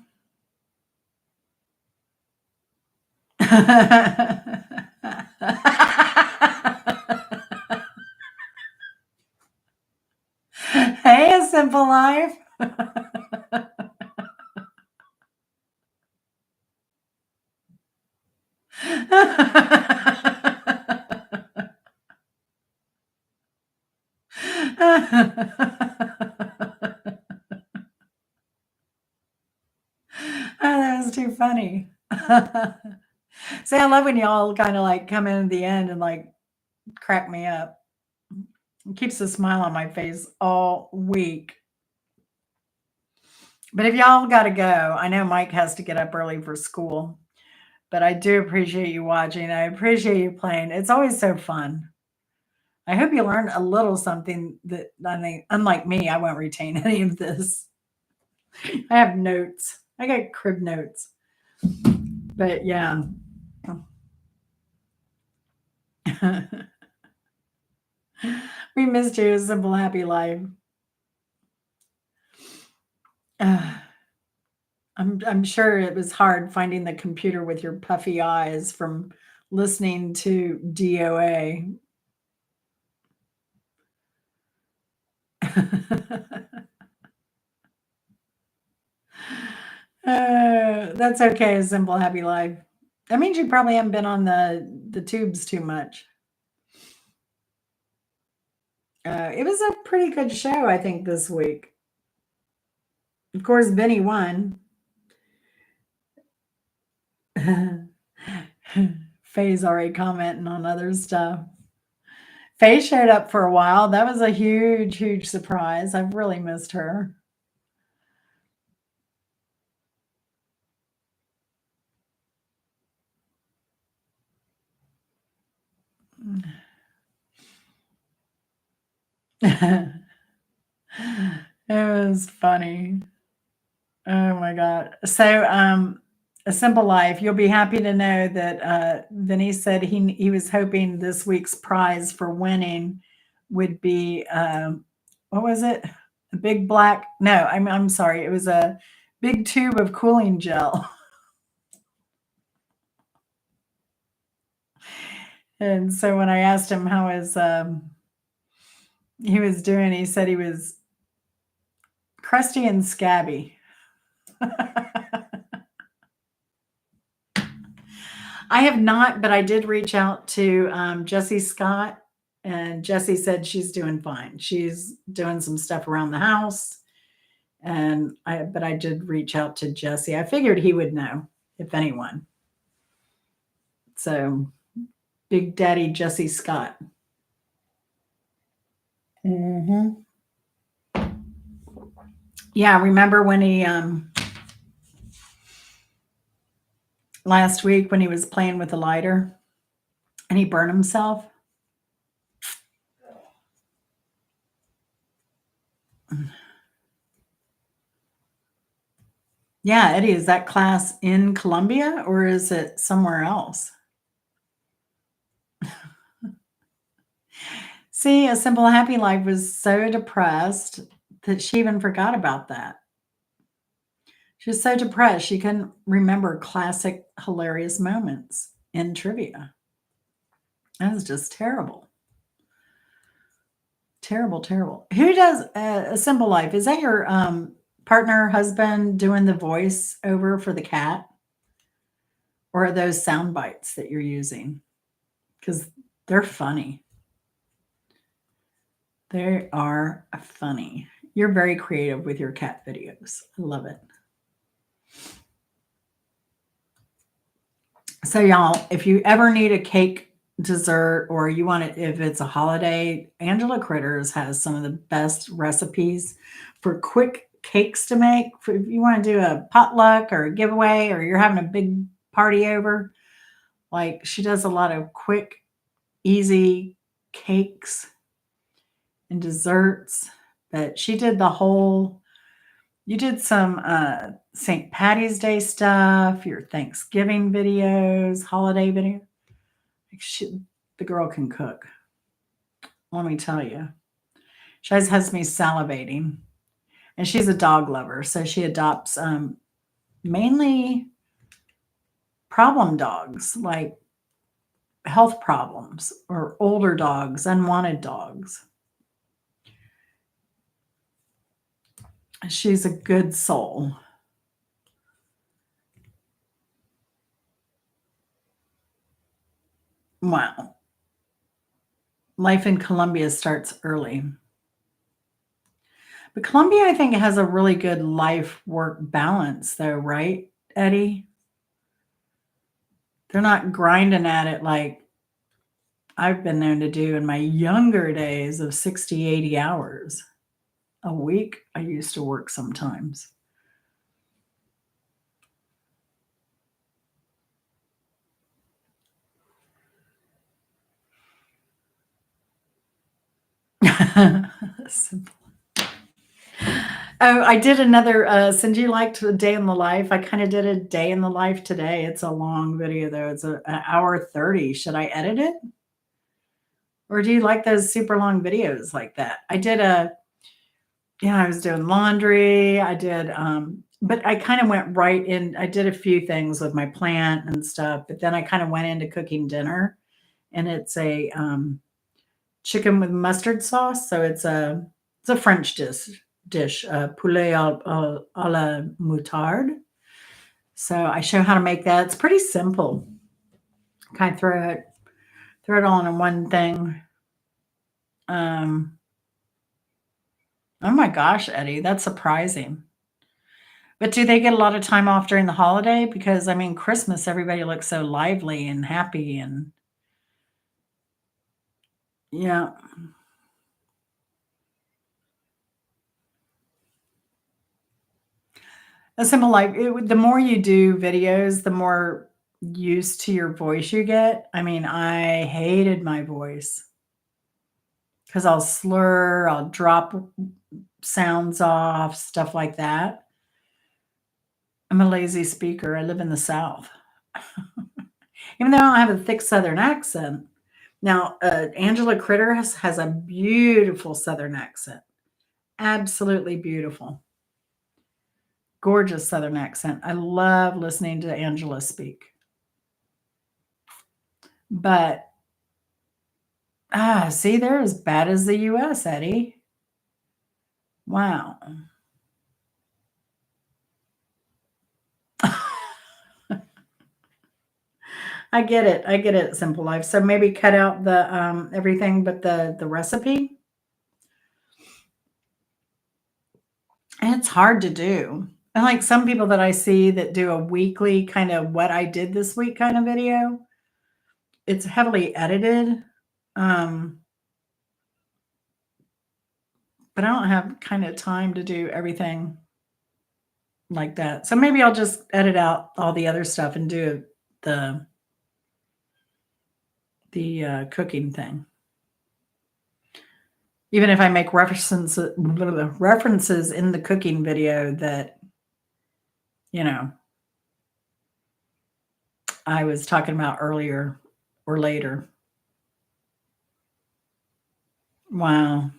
Hey, A Simple Life. See, I love when y'all kind of like come in at the end and like crack me up. It keeps a smile on my face all week. But if y'all got to go, I know Mike has to get up early for school, but I do appreciate you watching. I appreciate you playing. It's always so fun. I hope you learned a little something that I think, unlike me, I won't retain any of this. I have notes. I got crib notes. But yeah. We missed you, Simple Happy Life. I'm sure it was hard finding the computer with your puffy eyes from listening to DOA. That's okay, Simple Happy Life. That means you probably haven't been on the tubes too much. It was a pretty good show, I think, this week. Of course, Benny won. Faye's already commenting on other stuff. Faye showed up for a while. That was a huge, huge surprise. I've really missed her. It was funny. Oh my God. So, a simple life. You'll be happy to know that Vinny said he was hoping this week's prize for winning would be what was it? A big black? No, I'm sorry. It was a big tube of cooling gel. And so when I asked him how he was doing, he said he was crusty and scabby. I have not, but I did reach out to Jessie Scott, and Jessie said she's doing fine. She's doing some stuff around the house, but I did reach out to Jessie. I figured he would know, if anyone. So, Big Daddy Jessie Scott. Mm-hmm. Yeah, remember when he last week when he was playing with a lighter and he burned himself? Yeah, Eddie, is that class in Columbia or is it somewhere else? See, A Simple Happy Life was so depressed that she even forgot about that. She was so depressed she couldn't remember classic hilarious moments in trivia. That was just terrible. Terrible, terrible. Who does A Simple Life? Is that your partner, husband doing the voice over for the cat? Or are those sound bites that you're using? Because they're funny. They are funny. You're very creative with your cat videos. I love it. So, y'all, if you ever need a cake dessert or you want it, if it's a holiday, Angela Critters has some of the best recipes for quick cakes to make. If you want to do a potluck or a giveaway or you're having a big party over, like she does a lot of quick, easy cakes and desserts. But she did you did some St. Patty's Day stuff, your Thanksgiving videos, holiday video. The girl can cook. Let me tell you. She always has me salivating. And she's a dog lover. So she adopts mainly problem dogs, like health problems or older dogs, unwanted dogs. She's a good soul. Wow. Life in Colombia starts early. But Colombia, I think, has a really good life work balance, though, right, Eddie? They're not grinding at it like I've been known to do in my younger days of 60, 80 hours a week. I used to work sometimes. Simple. Oh, I did another, since you liked a day in the life, I kind of did a day in the life today. It's a long video though. It's an hour 30. Should I edit it? Or do you like those super long videos like that? I did I was doing laundry. I did, but I kind of went right in. I did a few things with my plant and stuff, but then I kind of went into cooking dinner, and it's a chicken with mustard sauce. So it's a French dish, poulet à la moutarde. So I show how to make that. It's pretty simple. Kind of throw it all in one thing. Um, oh my gosh, Eddie, that's surprising. But do they get a lot of time off during the holiday? Because I mean, Christmas, everybody looks so lively and happy, and yeah, a simple life. The more you do videos, the more used to your voice you get. I mean, I hated my voice because I'll slur, I'll drop sounds off, stuff like that. I'm a lazy speaker. I live in the South. Even though I don't have a thick Southern accent. Now, Angela Critter has a beautiful Southern accent. Absolutely beautiful. Gorgeous Southern accent. I love listening to Angela speak. But, see, they're as bad as the US, Eddie. Wow. I get it. I get it, Simple Life. So maybe cut out the everything but the recipe. And it's hard to do. And like some people that I see that do a weekly kind of what I did this week kind of video, it's heavily edited. Um, but I don't have kind of time to do everything like that. So maybe I'll just edit out all the other stuff and do the cooking thing. Even if I make references in the cooking video that you know I was talking about earlier or later. Wow,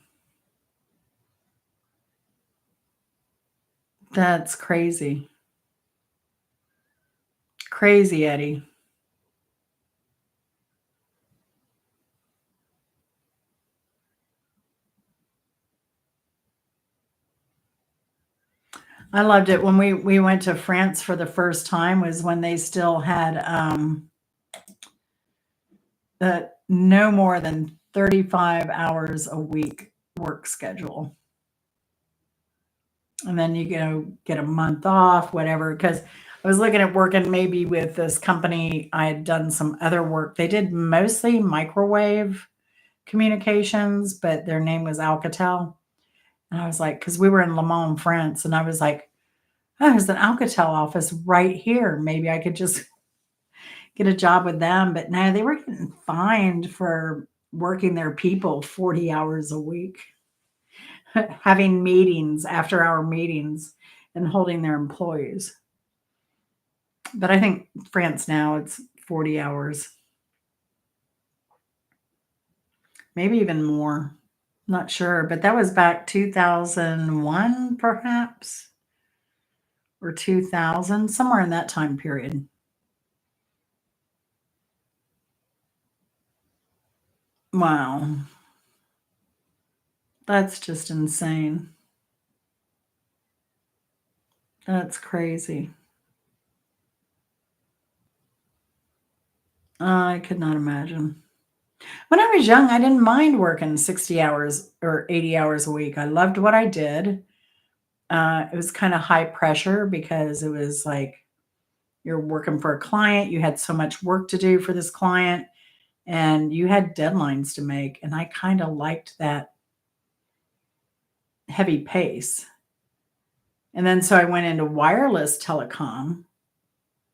that's crazy. Crazy, Eddie. I loved it when we went to France for the first time was when they still had the no more than 35 hours a week work schedule. And then you get a month off, whatever. Because I was looking at working maybe with this company. I had done some other work. They did mostly microwave communications, but their name was Alcatel. And I was like, because we were in Le Mans, France, and I was like, oh, there's an Alcatel office right here. Maybe I could just get a job with them. But no, they were getting fined for working their people 40 hours a week, having meetings, after hour meetings, and holding their employees. But I think France now it's 40 hours, maybe even more. Not sure, but that was back 2001 perhaps or 2000, somewhere in that time period. Wow. That's just insane. That's crazy. I could not imagine. When I was young, I didn't mind working 60 hours or 80 hours a week. I loved what I did. It was kind of high pressure because it was like You're working for a client. You had so much work to do for this client and you had deadlines to make. And I kind of liked that heavy pace. And then so I went into wireless telecom.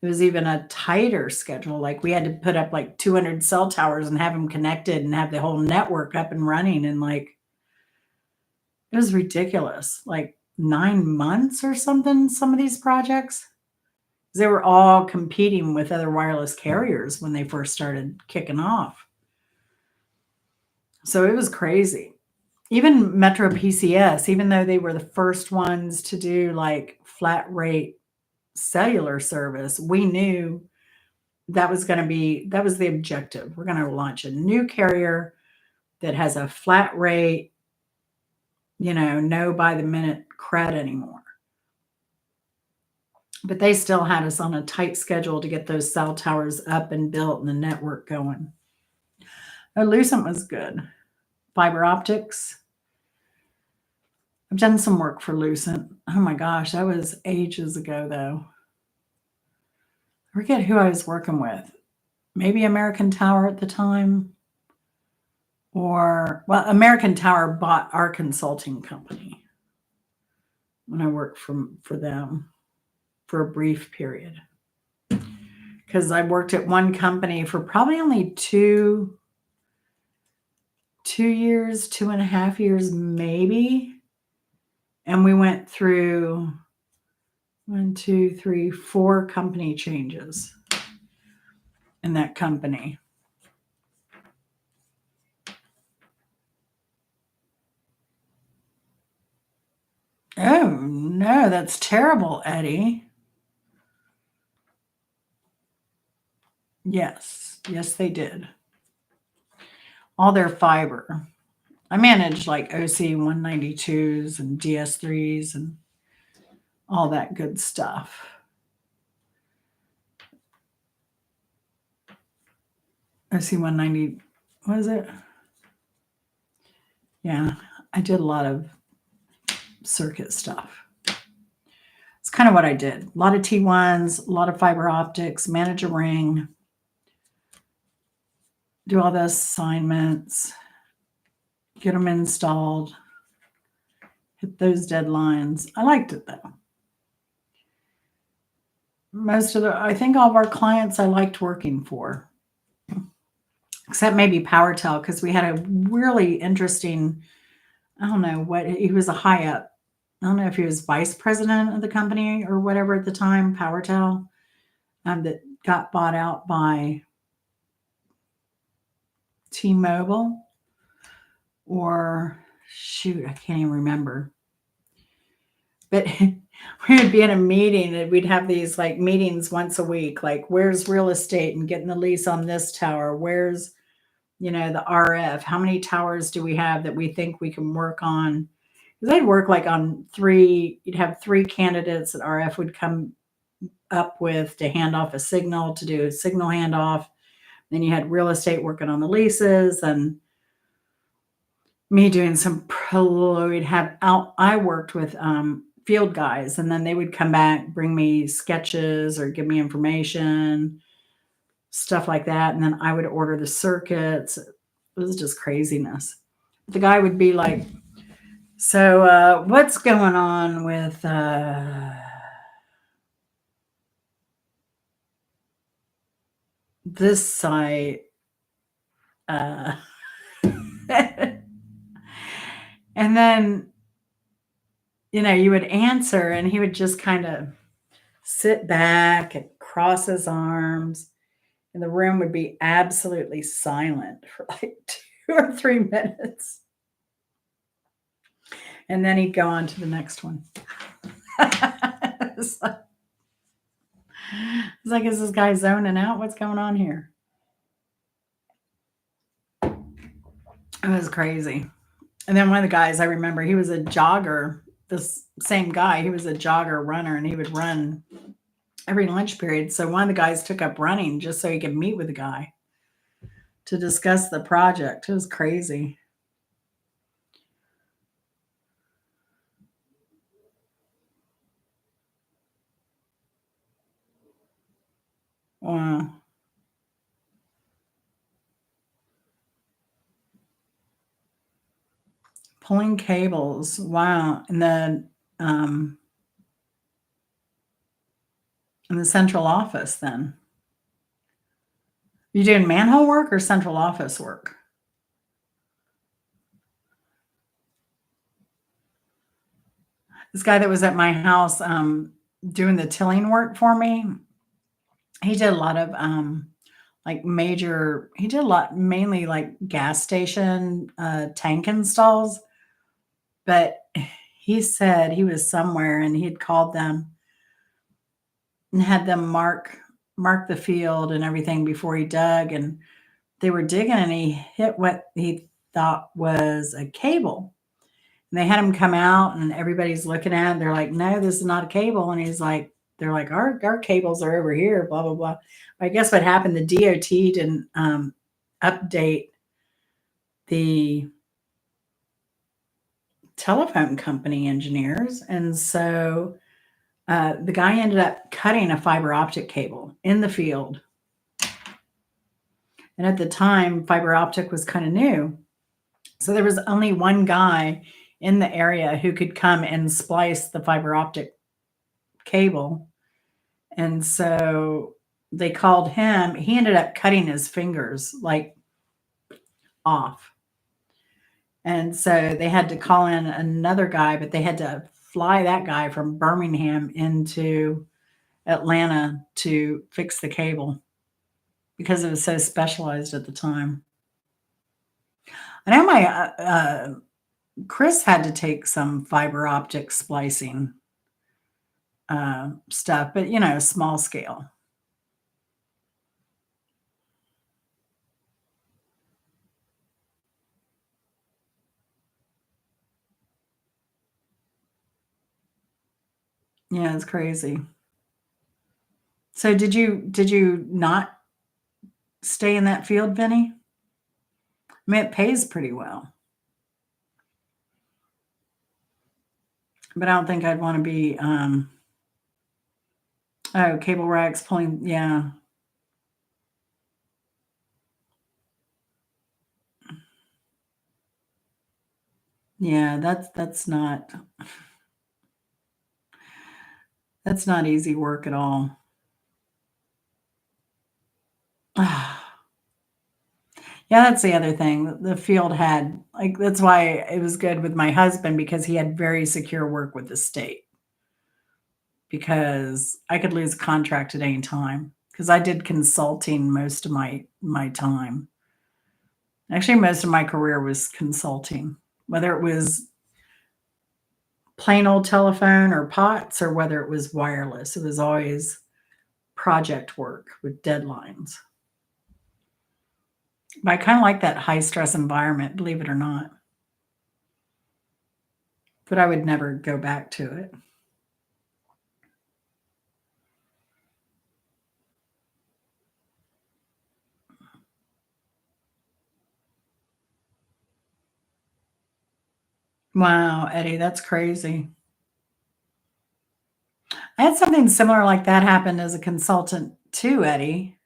It was even a tighter schedule. Like we had to put up like 200 cell towers and have them connected and have the whole network up and running. And like, it was ridiculous. Like 9 months or something, some of these projects. They were all competing with other wireless carriers when they first started kicking off. So it was crazy. Even Metro PCS, even though they were the first ones to do like flat rate cellular service, we knew that was the objective. We're going to launch a new carrier that has a flat rate, no by the minute cred anymore. But they still had us on a tight schedule to get those cell towers up and built and the network going. Lucent was good. Fiber optics. I've done some work for Lucent. Oh my gosh, that was ages ago though. I forget who I was working with. Maybe American Tower at the time. American Tower bought our consulting company when I worked for them for a brief period. Because I worked at one company for probably only 2 years, 2.5 years, maybe. And we went through 1, 2, 3, 4 company changes in that company. Oh, no, that's terrible, Eddie. Yes, they did. All their fiber. I managed like OC 192s and DS3s and all that good stuff. OC 190, what is it? Yeah, I did a lot of circuit stuff. It's kind of what I did. A lot of T1s, a lot of fiber optics, manage a ring, do all the assignments, get them installed, hit those deadlines. I liked it though. I think all of our clients I liked working for, except maybe PowerTel, because we had a really interesting, I don't know what, he was a high up. I don't know if he was vice president of the company or whatever at the time, PowerTel, that got bought out by T-Mobile, or shoot, I can't even remember. But we would be in a meeting and we'd have these like meetings once a week, like where's real estate and getting the lease on this tower? Where's, the RF? How many towers do we have that we think we can work on? Because they'd work like on 3, you'd have 3 candidates that RF would come up with to hand off a signal, to do a signal handoff. Then you had real estate working on the leases and me doing some I worked with field guys, and then they would come back, bring me sketches or give me information, stuff like that. And then I would order the circuits. It was just craziness. The guy would be like, so what's going on with this site? And then, you would answer and he would just kind of sit back and cross his arms, and the room would be absolutely silent for like 2 or 3 minutes. And then he'd go on to the next one. It's like, is this guy zoning out? What's going on here? It was crazy. And then one of the guys, I remember, he was a jogger. This same guy, he was a jogger runner, and he would run every lunch period. So one of the guys took up running just so he could meet with the guy to discuss the project. It was crazy. Wow. Pulling cables. Wow. Um in the central office then. You doing manhole work or central office work? This guy that was at my house doing the tilling work for me, he did a lot of like major he did a lot mainly like gas station tank installs, but he said he was somewhere and he had called them and had them mark the field and everything before he dug, and they were digging and he hit what he thought was a cable. And they had him come out and everybody's looking at it. They're like, no, this is not a cable. And he's like, they're like, our cables are over here, blah, blah, blah. I guess what happened, the DOT didn't update the telephone company engineers. And so the guy ended up cutting a fiber optic cable in the field. And at the time, fiber optic was kind of new. So there was only one guy in the area who could come and splice the fiber optic cable. And so they called him. He ended up cutting his fingers like off. And so they had to call in another guy, but they had to fly that guy from Birmingham into Atlanta to fix the cable because it was so specialized at the time. I know my Chris had to take some fiber optic splicing stuff, but small scale. Yeah, it's crazy. So did you not stay in that field, Vinny? I mean, it pays pretty well, but I don't think I'd want to be oh, cable racks pulling. Yeah, yeah, that's not easy work at all. Yeah, that's the other thing. The field had like that's why it was good with my husband because he had very secure work with the state because I could lose a contract at any time because I did consulting most of my time. Actually, most of my career was consulting, whether it was plain old telephone or POTS or whether it was wireless. It was always project work with deadlines. But I kind of like that high stress environment, believe it or not. But I would never go back to it. Wow, Eddie, that's crazy. I had something similar like that happen as a consultant too, Eddie,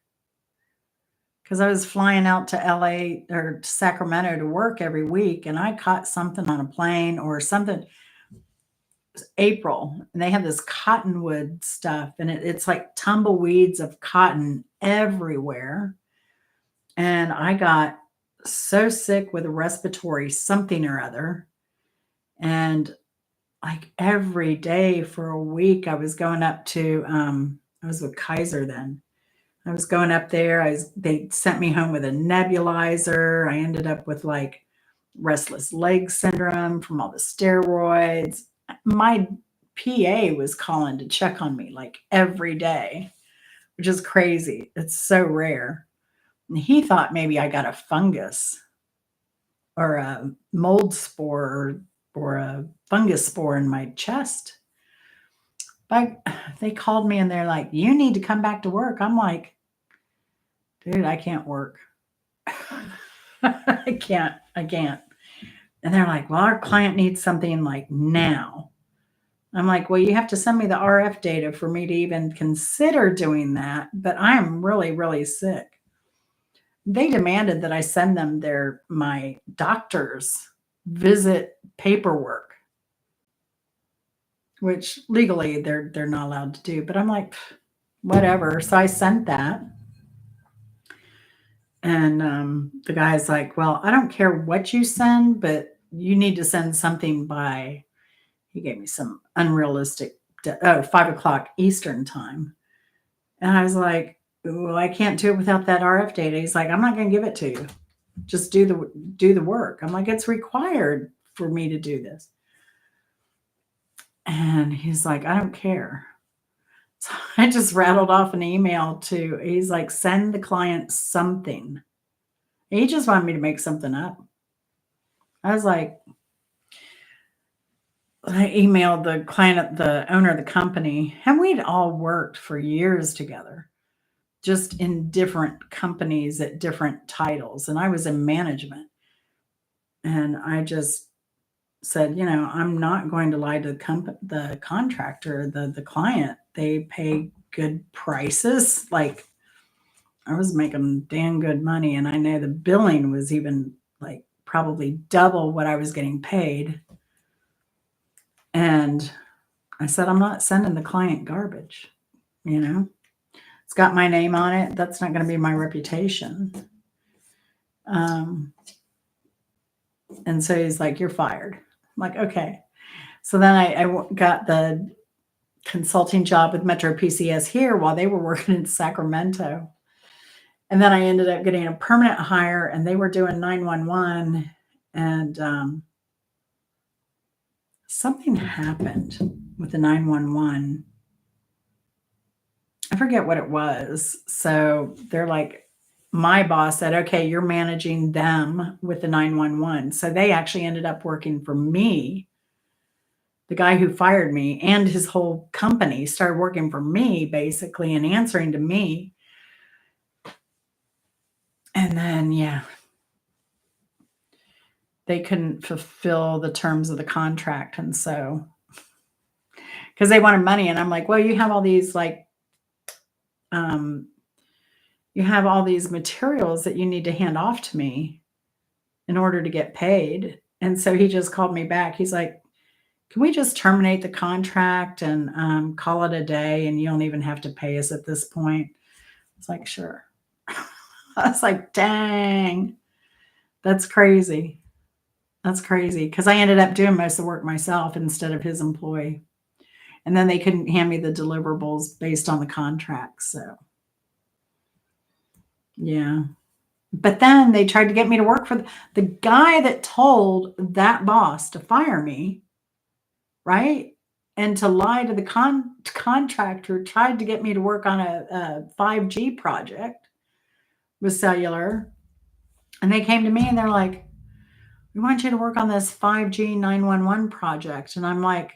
because I was flying out to LA or to Sacramento to work every week and I caught something on a plane or something. April, and they have this cottonwood stuff, and it's like tumbleweeds of cotton everywhere. And I got so sick with a respiratory something or other. And like every day for a week, I was going up to, I was with Kaiser then. I was going up there. They sent me home with a nebulizer. I ended up with like restless leg syndrome from all the steroids. My PA was calling to check on me like every day, which is crazy. It's so rare. And he thought maybe I got a fungus or a mold spore or a fungus spore in my chest. But they called me and they're like, you need to come back to work. I'm like, dude, I can't work. I can't. And they're like, well, our client needs something like now. I'm like, well, you have to send me the RF data for me to even consider doing that. But I'm really, really sick. They demanded that I send them my doctor's visit paperwork, which legally they're not allowed to do. But I'm like, whatever. So I sent that. And the guy's like, well, I don't care what you send, but you need to send something by, he gave me some unrealistic, 5 o'clock Eastern time. And I was like, well, I can't do it without that RF data. He's like, I'm not going to give it to you. Just do the work. I'm like, it's required for me to do this. And he's like, I don't care. So I just rattled off an email he's like, send the client something. He just wanted me to make something up. I was like, I emailed the client, the owner of the company, and we'd all worked for years together, just in different companies at different titles. And I was in management. And I just said, I'm not going to lie to the contractor, the client. They pay good prices. Like, I was making damn good money. And I know the billing was even like probably double what I was getting paid. And I said, I'm not sending the client garbage. It's got my name on it. That's not going to be my reputation. And so he's like, you're fired. I'm like, okay. So then I got the consulting job with Metro PCS here while they were working in Sacramento. And then I ended up getting a permanent hire, and they were doing 911. And something happened with the 911. I forget what it was. So they're like, my boss said, okay, you're managing them with the 911. So they actually ended up working for me. The guy who fired me and his whole company started working for me, basically, and answering to me. And then, yeah, they couldn't fulfill the terms of the contract. And so, because they wanted money. And I'm like, well, you have all these you have all these materials that you need to hand off to me in order to get paid. And so he just called me back. He's like, can we just terminate the contract and call it a day? And you don't even have to pay us at this point. It's like, sure. I was like, dang, that's crazy. That's crazy. Because I ended up doing most of the work myself instead of his employee. And then they couldn't hand me the deliverables based on the contract. So, yeah. But then they tried to get me to work for the guy that told that boss to fire me, right? And to lie to the contractor, tried to get me to work on a 5G project with cellular. And they came to me and they're like, we want you to work on this 5G 911 project. And I'm like,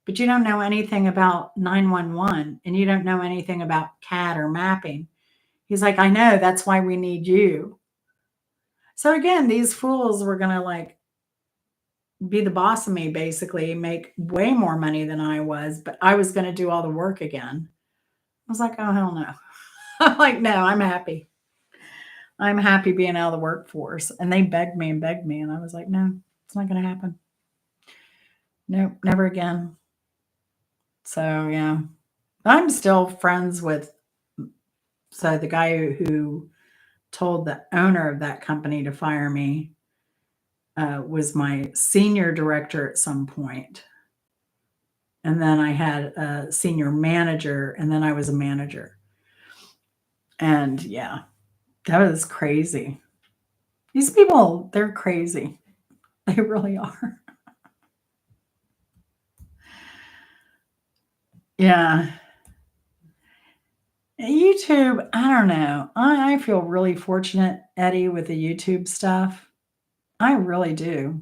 but you don't know anything about 911 and you don't know anything about CAD or mapping. He's like, I know, that's why we need you. So again, these fools were going to be the boss of me, basically, make way more money than I was, but I was going to do all the work again. I was like, oh, hell no. I'm like, no, I'm happy. I'm happy being out of the workforce. And they begged me and begged me. And I was like, no, it's not going to happen. Nope, never again. So, yeah, I'm still friends with, so the guy who told the owner of that company to fire me was my senior director at some point. And then I had a senior manager, and then I was a manager. And yeah, that was crazy. These people, they're crazy. They really are. Yeah. YouTube, I don't know. I feel really fortunate, Eddie, with the YouTube stuff. I really do.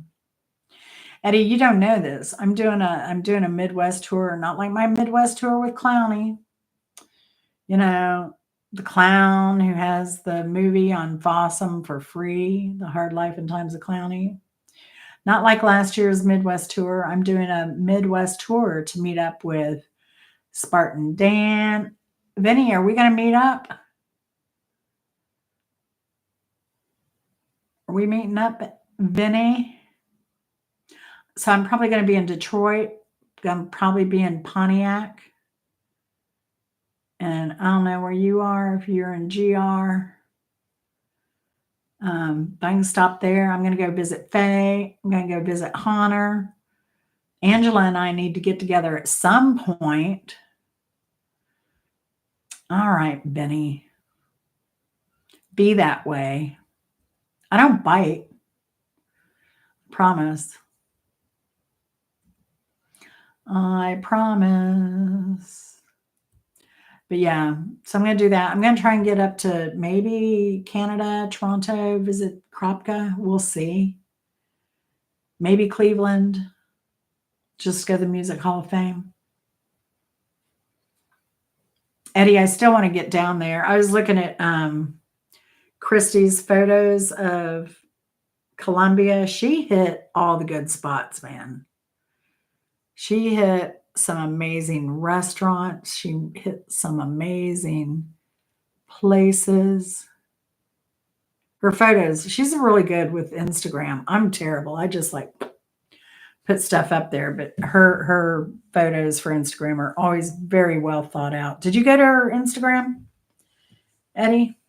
Eddie, you don't know this. I'm doing a Midwest tour, not like my Midwest tour with Clowny. The clown who has the movie on Fossum for free, The Hard Life and Times of Clowny. Not like last year's Midwest tour. I'm doing a Midwest tour to meet up with Spartan Dan. Vinny, are we going to meet up? Are we meeting up, Vinny? So I'm probably going to be in Detroit. I'm probably be in Pontiac. And I don't know where you are, if you're in GR. I can stop there. I'm going to go visit Faye. I'm going to go visit Hunter. Angela and I need to get together at some point. All right, Benny. Be that way. I don't bite. Promise. I promise. But yeah, so I'm going to do that. I'm going to try and get up to maybe Canada, Toronto, visit Kropka. We'll see. Maybe Cleveland. Just go to the Music Hall of Fame. Eddie, I still want to get down there. I was looking at Christy's photos of Columbia. She hit all the good spots, man. She hit some amazing restaurants. She hit some amazing places. Her photos, she's really good with Instagram. I'm terrible. I just like put stuff up there, but her photos for Instagram are always very well thought out. Did you go to her Instagram, Eddie?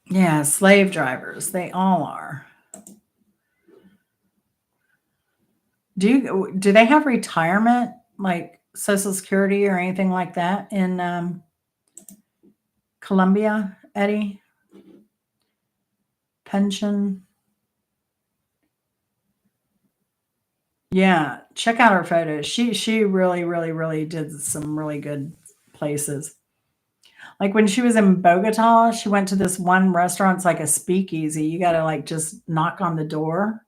Yeah, slave drivers. They all are. Do they have retirement, like Social Security or anything like that in Colombia, Eddie? Pension? Yeah, check out her photos. She really did some really good places. Like when she was in Bogota, she went to this one restaurant. It's like a speakeasy. You got to like just knock on the door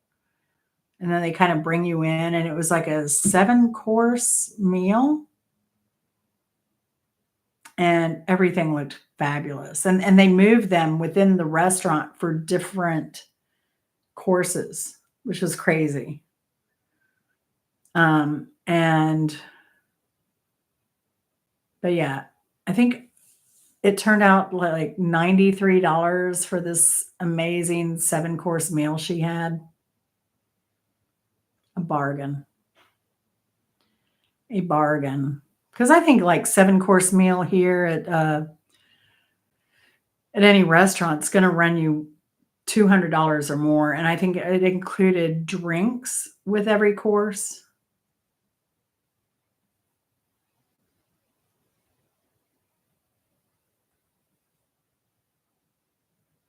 and then they kind of bring you in. And it was like a 7-course meal. And everything looked fabulous. And they moved them within the restaurant for different courses, which was crazy. But yeah, I think it turned out like $93 for this amazing 7-course meal she had. A bargain. A bargain. Because I think like 7-course meal here at any restaurant is going to run you $200 or more. And I think it included drinks with every course.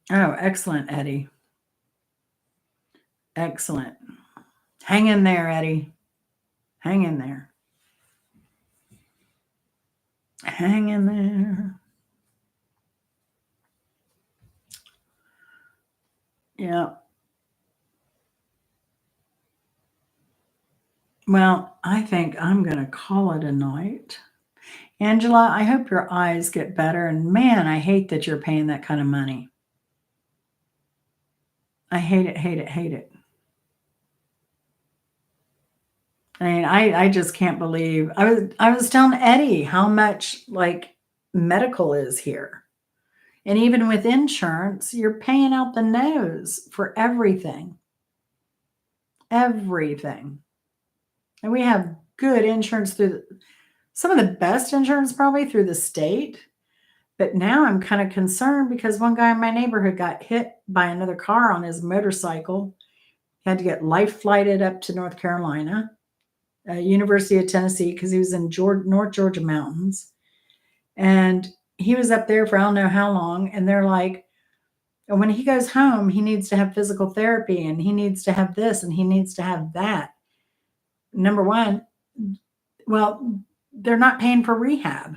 Oh, excellent, Eddie. Excellent. Hang in there, Eddie. Hang in there. Hang in there. Yeah. Well, I think I'm going to call it a night. Angela, I hope your eyes get better. And man, I hate that you're paying that kind of money. I hate it, hate it, hate it. I mean, I just can't believe I was telling Eddie how much like medical is here. And even with insurance, you're paying out the nose for everything. Everything. And we have good insurance through some of the best insurance probably through the state. But now I'm kind of concerned because one guy in my neighborhood got hit by another car on his motorcycle. He had to get life flighted up to North Carolina, University of Tennessee, because he was in North Georgia mountains. And he was up there for I don't know how long. And they're like, when he goes home, he needs to have physical therapy and he needs to have this and he needs to have that. Number one, well, they're not paying for rehab.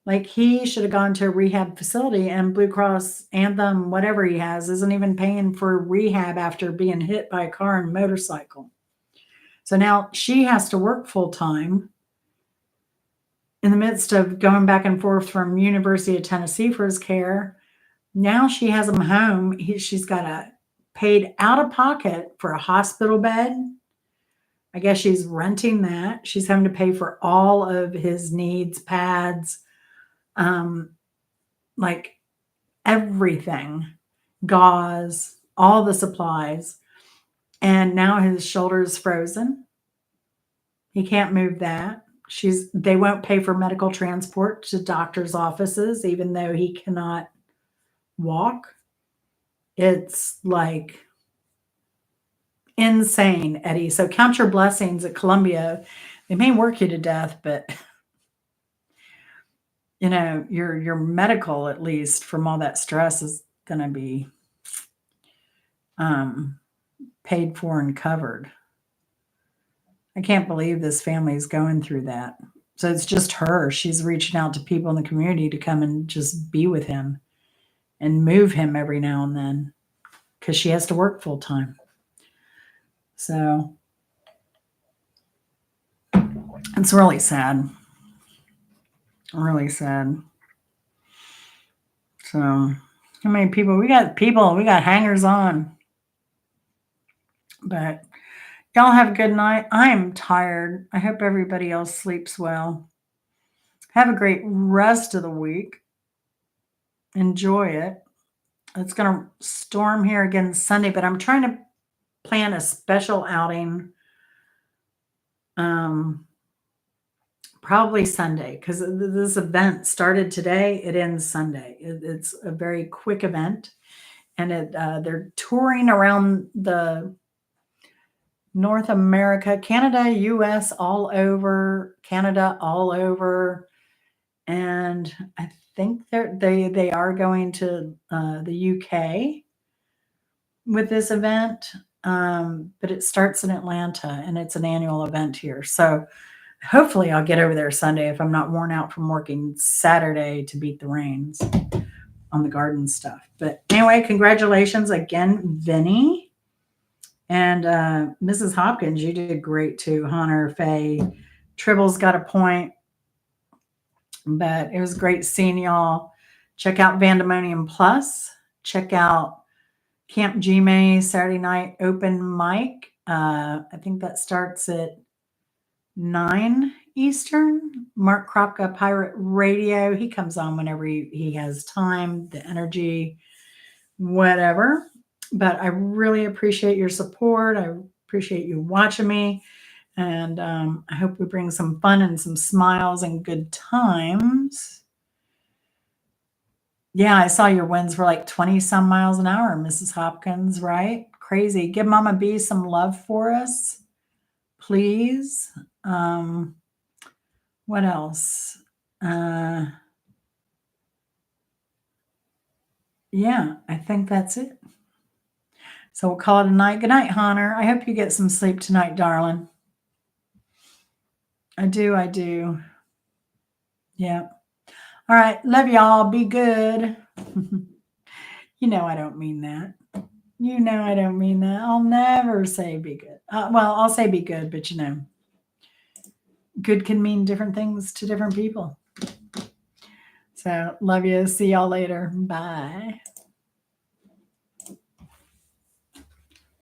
Like he should have gone to a rehab facility and Blue Cross, Anthem, whatever he has, isn't even paying for rehab after being hit by a car and motorcycle. So now she has to work full time. in the midst of going back and forth from University of Tennessee for his care. Now she has him home. She's got a paid out of pocket for a hospital bed. I guess she's renting that. She's having to pay for all of his needs, pads, like everything, gauze, all the supplies. And now his shoulder is frozen. He can't move that. They won't pay for medical transport to doctors' offices, even though he cannot walk. It's like insane, Eddie. So count your blessings at Columbia. They may work you to death, but your medical, at least from all that stress, is going to be paid for and covered. I can't believe this family is going through that. So it's just her. She's reaching out to people in the community to come and just be with him and move him every now and then because she has to work full time. So it's really sad. Really sad. So how many people? We got hangers on. But y'all have a good night. I am tired. I hope everybody else sleeps well. Have a great rest of the week. Enjoy it. It's going to storm here again Sunday, but I'm trying to plan a special outing. Probably Sunday, because this event started today. It ends Sunday. It's a very quick event, and they're touring around the North America, Canada, US, all over, Canada, all over. And I think they are going to the UK with this event. But it starts in Atlanta and it's an annual event here. So hopefully I'll get over there Sunday if I'm not worn out from working Saturday to beat the rains on the garden stuff. But anyway, congratulations again, Vinny. And Mrs. Hopkins, you did great too. Hunter, Faye, Tribble's got a point. But it was great seeing y'all. Check out Vandemonium Plus. Check out Camp G-May Saturday night open mic. I think that starts at 9 Eastern. Mark Kropka, Pirate Radio. He comes on whenever he has time, the energy, whatever. But I really appreciate your support. I appreciate you watching me. And I hope we bring some fun and some smiles and good times. Yeah, I saw your winds were like 20 some miles an hour, Mrs. Hopkins, right? Crazy. Give Mama B some love for us, please. What else? Yeah, I think that's it. So we'll call it a night. Good night, Hunter. I hope you get some sleep tonight, darling. I do. Yeah. All right. Love y'all. Be good. I don't mean that. I don't mean that. I'll never say be good. Well, I'll say be good, but good can mean different things to different people. So love you. See y'all later. Bye.